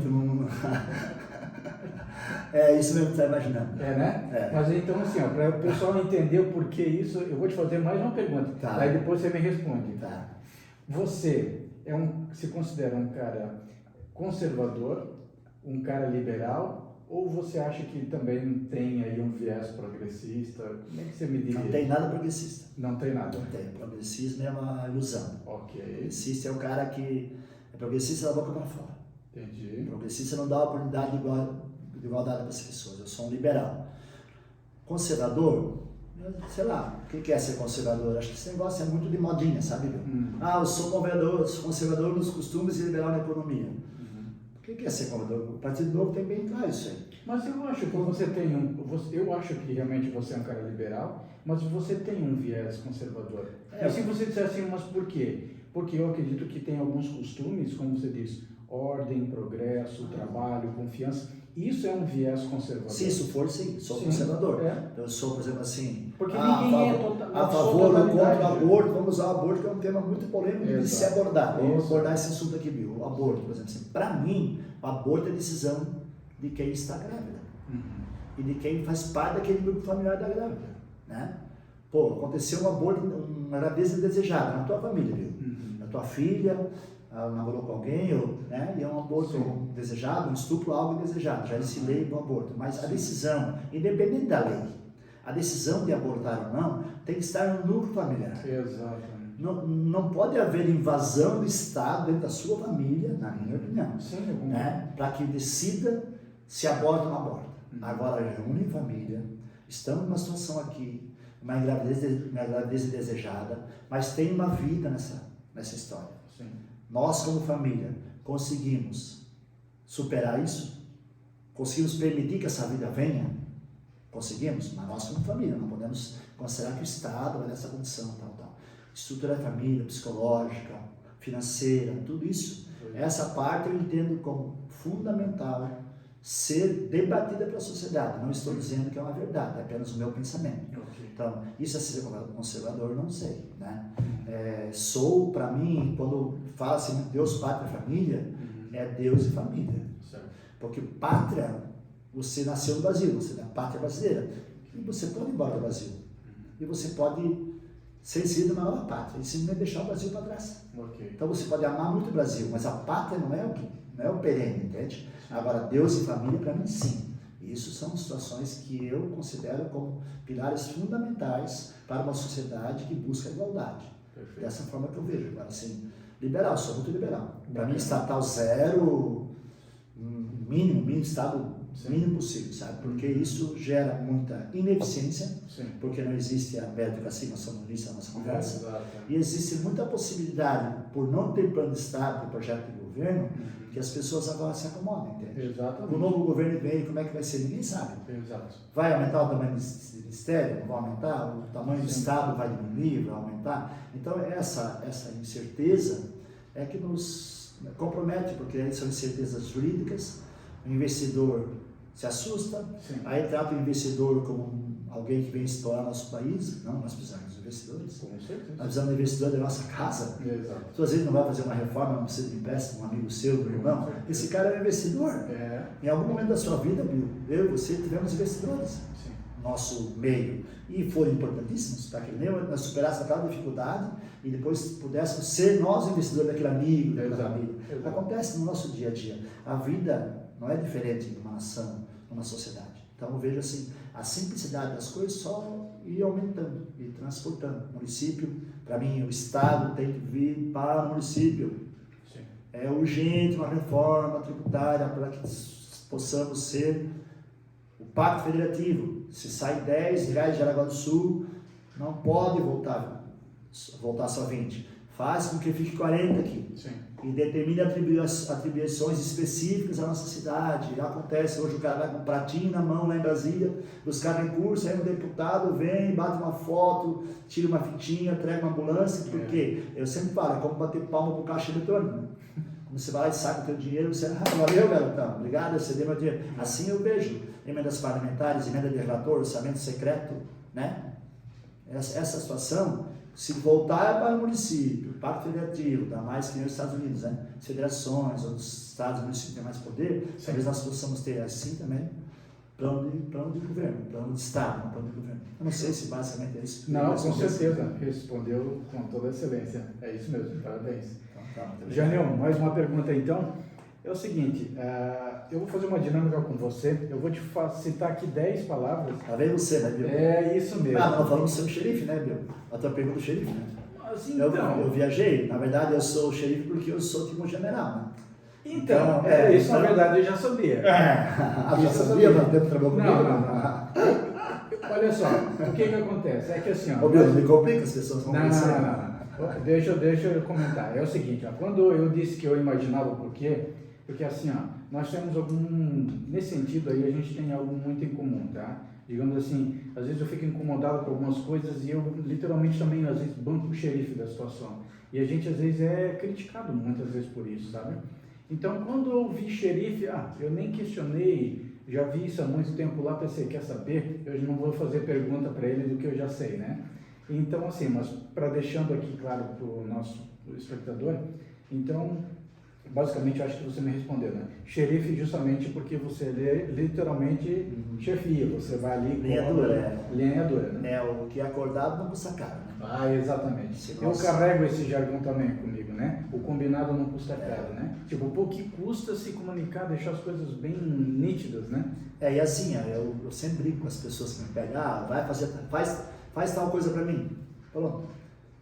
[SPEAKER 2] É isso mesmo que tu está imaginando.
[SPEAKER 1] É, né? É. Mas então, assim, para o pessoal entender o porquê isso, eu vou te fazer mais uma pergunta. Tá. Aí depois você me responde.
[SPEAKER 2] Tá.
[SPEAKER 1] Você se considera um cara conservador, um cara liberal, ou você acha que também tem aí um viés progressista? Como é que você me diria?
[SPEAKER 2] Não tem nada progressista.
[SPEAKER 1] Não tem nada?
[SPEAKER 2] Não tem. Progressismo é uma ilusão.
[SPEAKER 1] Ok.
[SPEAKER 2] Progressista é o cara que é progressista da boca para fora.
[SPEAKER 1] Entendi.
[SPEAKER 2] Progressista não dá oportunidade de igualdade para as pessoas. Eu sou um liberal. Conservador, sei lá, o que é ser conservador? Acho que esse negócio é muito de modinha, sabe? Eu sou conservador nos costumes e liberal na economia. O que é ser conservador? O Partido Novo tem bem claro isso aí.
[SPEAKER 1] Mas eu acho que você tem eu acho que realmente você é um cara liberal, mas você tem um viés conservador. E se você disser assim, mas por quê? Porque eu acredito que tem alguns costumes, como você diz, ordem, progresso, trabalho, confiança. Isso é um viés conservador.
[SPEAKER 2] Se isso for, sim, sou conservador. Eu sou, por exemplo, assim,
[SPEAKER 1] porque ninguém
[SPEAKER 2] a favor ou contra o aborto. Vamos usar o aborto, que é um tema muito polêmico de se abordar. Vamos abordar esse assunto aqui, Bill. O aborto, por exemplo. Assim, para mim, o aborto é decisão de quem está grávida. E de quem faz parte daquele grupo familiar da grávida. Né? Pô, aconteceu um aborto, uma gravidez indesejada na tua família, Bill. Na tua filha, namorou com alguém, né? E é um aborto desejado, um estupro, algo indesejado. Já disse lei do aborto. Mas a decisão, independente da lei, a decisão de abortar ou não, tem que estar no núcleo familiar.
[SPEAKER 1] Exatamente.
[SPEAKER 2] Não pode haver invasão do Estado dentro da sua família, na minha opinião, né? Para que decida se aborta ou não aborta. Agora, reúne família, estamos numa situação aqui, uma gravidez indesejada, mas tem uma vida nessa história.
[SPEAKER 1] Sim.
[SPEAKER 2] Nós, como família, conseguimos superar isso? Conseguimos permitir que essa vida venha? Conseguimos, mas nós, como família, não podemos considerar que o Estado vai nessa condição, tal. Estrutura da família, psicológica, financeira, tudo isso. Essa parte eu entendo como fundamental ser debatida pela sociedade. Não estou dizendo que é uma verdade, é apenas o meu pensamento. Então, isso é ser conservador, não sei, né? Sou, para mim, quando fala assim, Deus, pátria, família, é Deus e família. Porque pátria, você nasceu no Brasil, você é da pátria brasileira, e você pode ir embora do Brasil. E você pode ser inserido na nova pátria, e simplesmente deixar o Brasil para trás. Então, você pode amar muito o Brasil, mas a pátria não é o perene, entende? Agora, Deus e família, para mim, sim. Isso são situações que eu considero como pilares fundamentais para uma sociedade que busca a igualdade. Perfeito. Dessa forma que eu vejo. Agora, assim, liberal, sou muito liberal. Para mim, estatal zero, mínimo Estado mínimo possível, sabe? Porque isso gera muita ineficiência, porque não existe a meritocracia, nós estamos nisso na nossa conversa, e existe muita possibilidade, por não ter plano de Estado, de projeto de governo, que as pessoas agora se acomodem, entende?
[SPEAKER 1] Exatamente.
[SPEAKER 2] O novo governo vem, como é que vai ser? Ninguém sabe.
[SPEAKER 1] Exato. Vai
[SPEAKER 2] aumentar o tamanho do ministério? Não vai aumentar? O tamanho do Estado vai diminuir? Vai aumentar? Então, essa incerteza é que nos compromete, porque são incertezas jurídicas. O investidor se assusta, aí trata o investidor como alguém que vem explorar nosso país. Não, nós precisamos dos investidores.
[SPEAKER 1] Com certeza.
[SPEAKER 2] Nós precisamos do investidor da nossa casa.
[SPEAKER 1] Exato.
[SPEAKER 2] Tu às vezes não vai fazer uma reforma, não precisa de empréstimo, um amigo seu, do irmão. Esse cara é um investidor. Em algum momento da sua vida, eu e você tivemos investidores no nosso meio. E foram importantíssimos para que nós superássemos aquela dificuldade e depois pudéssemos ser nós investidores daquele amigo, daquela amiga. Acontece no nosso dia a dia. A vida não é diferente de uma nação, numa sociedade. Então eu vejo assim, a simplicidade das coisas só ir aumentando e transportando. O município, para mim, o Estado tem que vir para o município. É urgente uma reforma tributária para que possamos ser o Pacto Federativo. Se sai R$10 de Jaraguá do Sul, não pode voltar só 20. Faz com que fique 40 aqui. E determine atribuições específicas à nossa cidade. Já acontece, hoje o cara vai com um pratinho na mão lá em Brasília, buscar recurso, aí um deputado vem, bate uma foto, tira uma fitinha, entrega uma ambulância, porque eu sempre falo, é como bater palma pro caixa eletrônico, né? Quando você vai lá e saca o teu dinheiro, você valeu, garotão, obrigado, você deu meu dinheiro. Assim eu vejo emendas parlamentares, emenda de relator, orçamento secreto, né? Essa situação, se voltar para o município, Pacto Federativo, dá mais que nos Estados Unidos, né? Federações, outros estados, municípios têm mais poder, talvez nós possamos ter assim também plano de governo, plano de Estado, não plano de governo. Eu não sei se basicamente é isso.
[SPEAKER 1] Não, com certeza, respondeu com toda excelência. É isso mesmo, parabéns. Jânio, mais uma pergunta então. É o seguinte, eu vou fazer uma dinâmica com você, eu vou te citar aqui 10 palavras.
[SPEAKER 2] Tá vendo você, né, Bill?
[SPEAKER 1] É isso mesmo.
[SPEAKER 2] Nós falamos sobre o xerife, né, Bill? A tua pergunta do xerife, né?
[SPEAKER 1] Mas então...
[SPEAKER 2] eu viajei, na verdade eu sou o xerife porque eu sou tipo um general, né?
[SPEAKER 1] Então, isso na verdade eu já sabia.
[SPEAKER 2] Já sabia, mas tempo trabalhou comigo?
[SPEAKER 1] Não. Olha só, o que acontece? É que assim, ó...
[SPEAKER 2] Ô, Bill, não me complica, as pessoas vão pensar.
[SPEAKER 1] Não. Deixa eu comentar. É o seguinte, ó, quando eu disse que eu imaginava o porquê, Porque assim, ó, nós temos nesse sentido aí, a gente tem algo muito em comum, tá? Digamos assim, às vezes eu fico incomodado com algumas coisas e eu literalmente também, às vezes, banco o xerife da situação. E a gente, às vezes, é criticado muitas vezes por isso, sabe? Então, quando eu vi xerife, eu nem questionei, já vi isso há muito tempo lá, pensei, quer saber? Eu não vou fazer pergunta para ele do que eu já sei, né? Então, assim, mas para deixando aqui claro para o nosso espectador, então, basicamente, eu acho que você me respondeu, né? Xerife justamente porque você literalmente chefia, você vai ali...
[SPEAKER 2] Linha dura,
[SPEAKER 1] Linha dura, né?
[SPEAKER 2] É, o que é acordado não custa caro, né?
[SPEAKER 1] Exatamente. Eu carrego esse jargão também comigo, né? O combinado não custa caro, né? Tipo, o que custa se comunicar, deixar as coisas bem nítidas, né?
[SPEAKER 2] E assim, eu sempre brinco com as pessoas que me pedem, vai fazer, faz tal coisa para mim. Pronto.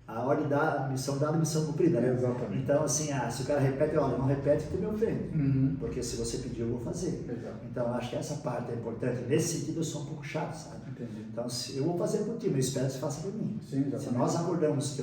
[SPEAKER 2] A ordem dada, missão dada, missão cumprida, né?
[SPEAKER 1] Exatamente.
[SPEAKER 2] Então, assim, se o cara repete, olha, não repete, tu me ofende. Porque se você pedir, eu vou fazer.
[SPEAKER 1] Exato.
[SPEAKER 2] Então, acho que essa parte é importante. Nesse sentido, eu sou um pouco chato, sabe?
[SPEAKER 1] Entendi.
[SPEAKER 2] Então, eu vou fazer por ti, mas eu espero que você faça por mim.
[SPEAKER 1] Sim, exatamente.
[SPEAKER 2] Se nós acordamos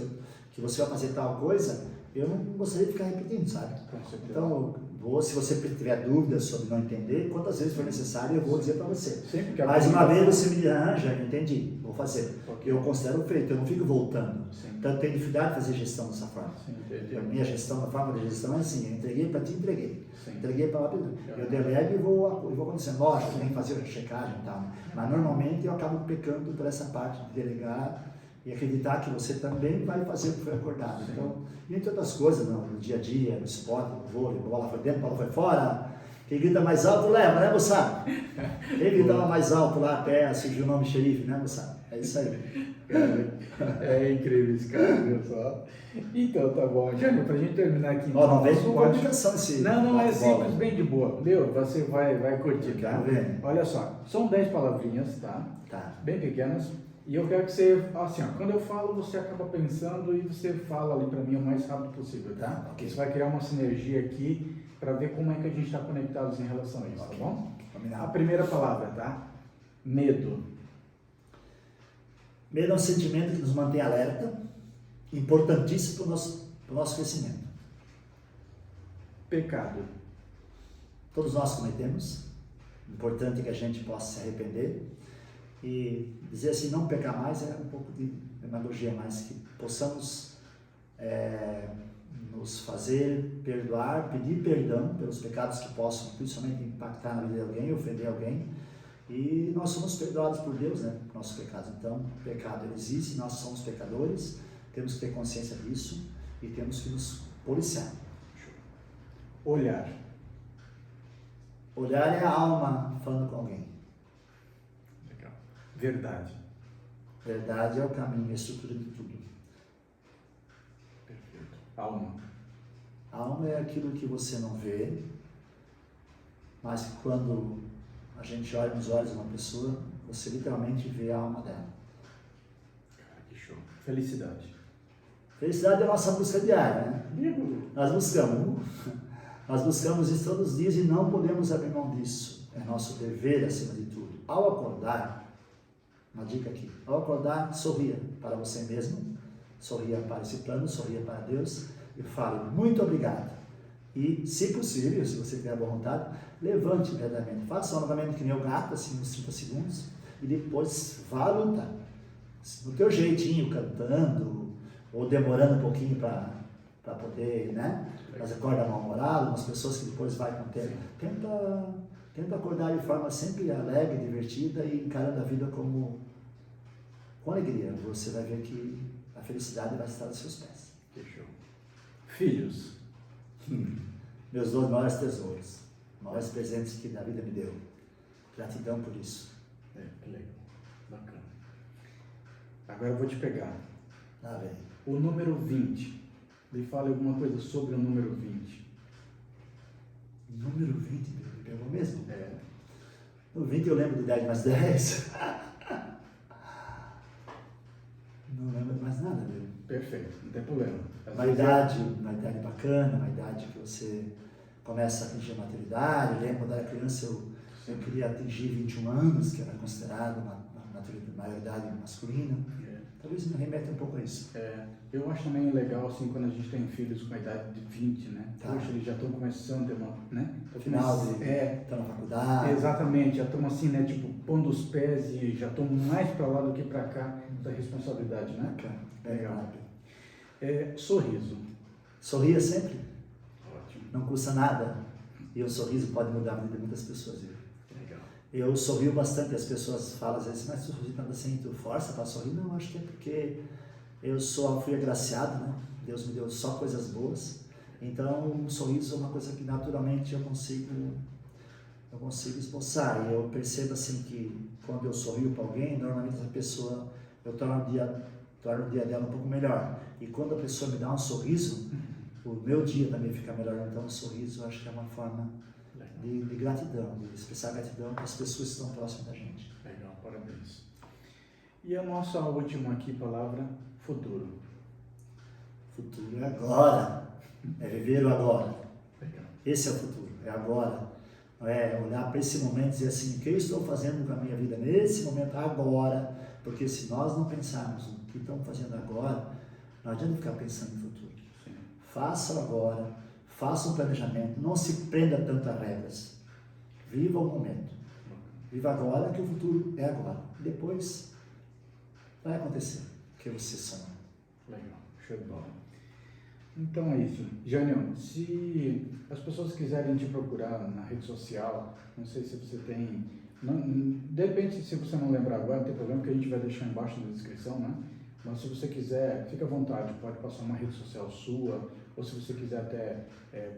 [SPEAKER 2] que você vai fazer tal coisa, eu não gostaria de ficar repetindo, sabe?
[SPEAKER 1] Com certeza.
[SPEAKER 2] Então, se você tiver dúvidas sobre não entender, quantas vezes for necessário, eu vou dizer para você.
[SPEAKER 1] Sim, porque
[SPEAKER 2] mais uma vez você me diz, já entendi, vou fazer.
[SPEAKER 1] Okay.
[SPEAKER 2] Eu considero feito, eu não fico voltando.
[SPEAKER 1] Sim.
[SPEAKER 2] Então, eu tenho dificuldade de fazer gestão dessa forma.
[SPEAKER 1] Sim, entendi.
[SPEAKER 2] A minha gestão, a forma de gestão é assim, eu entreguei para ti, entreguei.
[SPEAKER 1] Sim.
[SPEAKER 2] Entreguei para lá, eu delego e vou acontecendo. Lógico, tem que fazer a checagem e tal, né? Mas normalmente eu acabo pecando por essa parte de delegar e acreditar que você também vai fazer o que foi acordado.
[SPEAKER 1] Sim.
[SPEAKER 2] Então, e entre outras coisas, no dia a dia, no esporte, no vôlei, bola foi dentro, bola foi fora. Quem grita mais alto leva, né, moçada? Quem gritava mais alto lá até surgiu o nome xerife, né, moçada? É isso aí.
[SPEAKER 1] Cara, é incrível esse cara, viu só? Então, tá bom. Jânio, pra gente terminar aqui...
[SPEAKER 2] Ó, não vem com complicação esse...
[SPEAKER 1] Não, é simples, bem de boa. Meu, você vai curtir, tá? Olha só, são 10 palavrinhas, tá?
[SPEAKER 2] Tá.
[SPEAKER 1] Bem pequenas. E eu quero que você, assim, ó, quando eu falo, você acaba pensando e você fala ali pra mim o mais rápido possível, tá?
[SPEAKER 2] Ok.
[SPEAKER 1] Você vai criar uma sinergia aqui para ver como é que a gente está conectados em relação a isso, tá bom?
[SPEAKER 2] Combinado.
[SPEAKER 1] A primeira palavra, tá? Medo.
[SPEAKER 2] Medo é um sentimento que nos mantém alerta, importantíssimo para o nosso crescimento.
[SPEAKER 1] Pecado.
[SPEAKER 2] Todos nós cometemos, importante que a gente possa se arrepender e dizer assim, não pecar mais é um pouco de demagogia, mas que possamos nos fazer perdoar, pedir perdão pelos pecados que possam principalmente impactar na vida de alguém, ofender alguém. E nós somos perdoados por Deus, né, por nossos pecados. Então, o pecado ele existe, nós somos pecadores, temos que ter consciência disso e temos que nos policiar.
[SPEAKER 1] Olhar.
[SPEAKER 2] Olhar é a alma falando com alguém.
[SPEAKER 1] Legal. Verdade.
[SPEAKER 2] Verdade é o caminho, a estrutura de tudo.
[SPEAKER 1] Perfeito. Alma.
[SPEAKER 2] Alma é aquilo que você não vê, mas que quando a gente olha nos olhos de uma pessoa, você literalmente vê a alma dela.
[SPEAKER 1] Cara, que show. Felicidade.
[SPEAKER 2] Felicidade é a nossa busca diária, né? Nós buscamos isso todos os dias e não podemos abrir mão disso. É nosso dever acima de tudo. Ao acordar, uma dica aqui, ao acordar, sorria para você mesmo, sorria para esse plano, sorria para Deus e fale muito obrigado. E, se possível, se você tiver boa vontade, levante imediatamente. Faça novamente que nem o gato, assim, uns 30 segundos, e depois vá à luta. No teu jeitinho, cantando, ou demorando um pouquinho para poder, né? Mas acorda mal-humorado, umas pessoas que depois vai com o tempo. Tenta acordar de forma sempre alegre, divertida e encarando a vida com alegria. Você vai ver que a felicidade vai estar aos seus pés.
[SPEAKER 1] Que show. Filhos.
[SPEAKER 2] Meus 2 maiores tesouros, maiores presentes que a vida me deu. Gratidão por isso.
[SPEAKER 1] Que legal. Bacana. Agora eu vou te pegar.
[SPEAKER 2] Tá bem.
[SPEAKER 1] O número 20. Me fale alguma coisa sobre o número 20.
[SPEAKER 2] Número 20, me pegou mesmo?
[SPEAKER 1] É.
[SPEAKER 2] No 20 eu lembro de 10 mais 10. Não lembro de mais nada, meu.
[SPEAKER 1] Perfeito, não tem problema.
[SPEAKER 2] Uma idade bacana, uma idade que você começa a atingir a maturidade. Eu lembro quando era criança eu queria atingir 21 anos, que era considerado uma maioridade masculina. talvez me remete um pouco a isso.
[SPEAKER 1] Eu acho também legal, assim, quando a gente tem filhos com a idade de 20, né?
[SPEAKER 2] Tá.
[SPEAKER 1] Poxa, eles já estão começando a ter uma, né?
[SPEAKER 2] Estão na faculdade.
[SPEAKER 1] Exatamente, já estão assim, né? Tipo, pondo os pés e já estão mais para lá do que para cá da responsabilidade, né?
[SPEAKER 2] Bacana.
[SPEAKER 1] Legal. Sorriso.
[SPEAKER 2] Sorria sempre.
[SPEAKER 1] Ótimo.
[SPEAKER 2] Não custa nada. E o sorriso pode mudar a vida de muitas pessoas, viu?
[SPEAKER 1] Legal.
[SPEAKER 2] Eu sorrio bastante, as pessoas falam às vezes, mas tu sorri tanto assim, tu força para sorrir? Não, acho que é porque fui agraciado, né? Deus me deu só coisas boas. Então, um sorriso é uma coisa que naturalmente eu consigo esboçar. E eu percebo assim que quando eu sorrio para alguém, normalmente essa pessoa, eu torno o dia dela um pouco melhor. E quando a pessoa me dá um sorriso, o meu dia também fica melhor. Então, o sorriso eu acho que é uma forma de gratidão, de expressar gratidão para as pessoas que estão próximas da gente.
[SPEAKER 1] Legal, parabéns. E a nossa última aqui palavra, futuro.
[SPEAKER 2] Futuro é agora, é viver o agora.
[SPEAKER 1] Legal.
[SPEAKER 2] Esse é o futuro, é agora. É olhar para esse momento e dizer assim, o que eu estou fazendo com a minha vida nesse momento, agora, porque se nós não pensarmos no que estamos fazendo agora, não adianta ficar pensando no futuro.
[SPEAKER 1] Sim.
[SPEAKER 2] Faça agora, faça um planejamento, não se prenda tanto a regras. Viva o momento. Viva agora, que o futuro é agora. Depois vai acontecer o que você sonha.
[SPEAKER 1] Legal, show de bola. Então é isso. Jânio, se as pessoas quiserem te procurar na rede social, não sei se você tem... de repente, se você não lembrar agora, não tem problema, porque a gente vai deixar embaixo na descrição, né? Mas se você quiser, fica à vontade, pode passar uma rede social sua, ou se você quiser até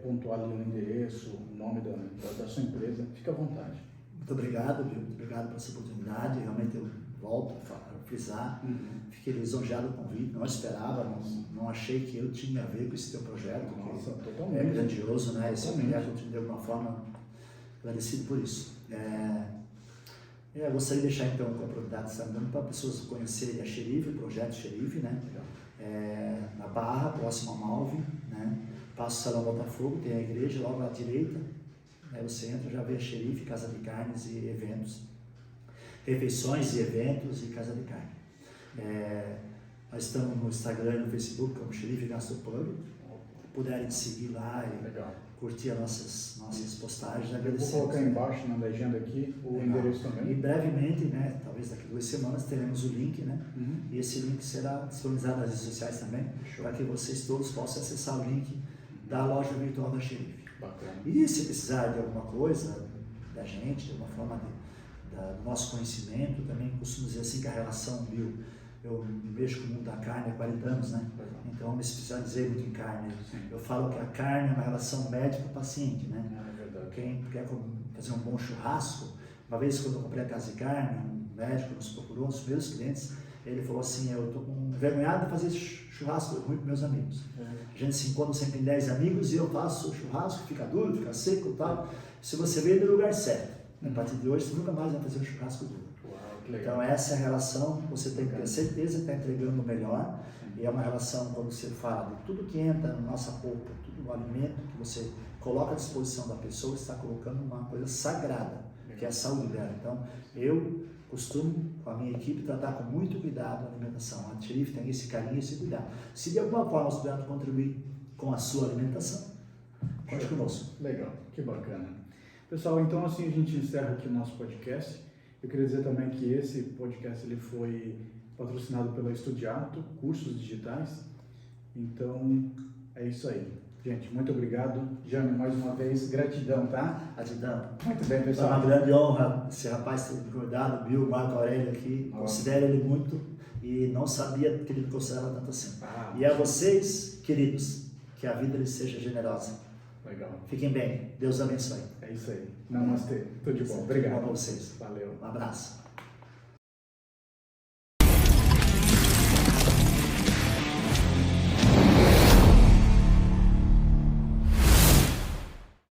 [SPEAKER 1] pontuar ali o endereço, o nome da sua empresa, fica à vontade.
[SPEAKER 2] Muito obrigado, viu? Muito obrigado por essa oportunidade. Realmente eu volto a frisar. Fiquei lisonjeado com o convite, não esperava, não achei que eu tinha a ver com esse teu projeto.
[SPEAKER 1] Nossa,
[SPEAKER 2] que
[SPEAKER 1] totalmente.
[SPEAKER 2] é grandioso, né? Esse
[SPEAKER 1] Totalmente.
[SPEAKER 2] projeto, de alguma forma, agradecido por isso. Eu gostaria de deixar então a oportunidade para pessoas conhecerem a Xerife, o projeto Xerife, né? Na Barra, próximo a Malve, né? Passa o Salão Botafogo, tem a igreja logo à direita. Aí você entra, já vê a Xerife, Casa de Carnes e eventos, refeições e eventos e Casa de Carne. Nós estamos no Instagram e no Facebook como Xerife Gastropub. Puderem seguir lá e
[SPEAKER 1] Legal.
[SPEAKER 2] curtir as nossas postagens.
[SPEAKER 1] Eu vou colocar embaixo na legenda aqui o endereço também.
[SPEAKER 2] E brevemente, né, talvez daqui a 2 semanas, teremos o link, né? E esse link será disponibilizado nas redes sociais também, para que vocês todos possam acessar o link da loja virtual da Xerife.
[SPEAKER 1] Bacana.
[SPEAKER 2] E se precisar de alguma coisa da gente, de alguma forma do nosso conhecimento, também costumo dizer assim que a relação, Bill, eu mexo com o mundo da carne há 40 anos, né? Então, me especializei muito em carne.
[SPEAKER 1] Sim.
[SPEAKER 2] Eu falo que a carne é uma relação médico-paciente, né?
[SPEAKER 1] É verdade.
[SPEAKER 2] Quem quer fazer um bom churrasco, uma vez quando eu comprei a casa de carne, um médico nos procurou, um dos meus clientes, ele falou assim, eu estou envergonhado de fazer churrasco ruim com meus amigos. A gente se encontra sempre em 10 amigos e eu faço o churrasco, fica duro, fica seco e tal. Se você veio do lugar certo, a partir de hoje você nunca mais vai fazer um churrasco duro. Então essa é a relação, você tem que ter certeza que está entregando o melhor. E é uma relação, quando você fala de tudo que entra na nossa polpa, tudo o alimento que você coloca à disposição da pessoa, você está colocando uma coisa sagrada, que é a saúde dela. Então, eu costumo, com a minha equipe, tratar com muito cuidado a alimentação. A Xerife tem esse carinho, esse cuidado. Se de alguma forma nós pudermos contribuir com a sua alimentação, conte conosco.
[SPEAKER 1] Legal, que bacana. Pessoal, então assim a gente encerra aqui o nosso podcast. Eu queria dizer também que esse podcast ele foi patrocinado pela Estudiato, cursos digitais. Então, é isso aí. Gente, muito obrigado. Jânio, mais uma vez, gratidão, tá?
[SPEAKER 2] Gratidão.
[SPEAKER 1] Muito bem,
[SPEAKER 2] É
[SPEAKER 1] pessoal.
[SPEAKER 2] uma grande honra esse rapaz ter me convidado, o Bill Marco Aurélio aqui. Considero ele muito e não sabia que ele me considerava tanto assim. E a vocês, queridos, que a vida lhes seja generosa.
[SPEAKER 1] Legal.
[SPEAKER 2] Fiquem bem. Deus abençoe.
[SPEAKER 1] É isso aí. Namastê. Tudo de bom. Obrigado.
[SPEAKER 2] Tudo bom para vocês.
[SPEAKER 1] Valeu.
[SPEAKER 2] Um abraço.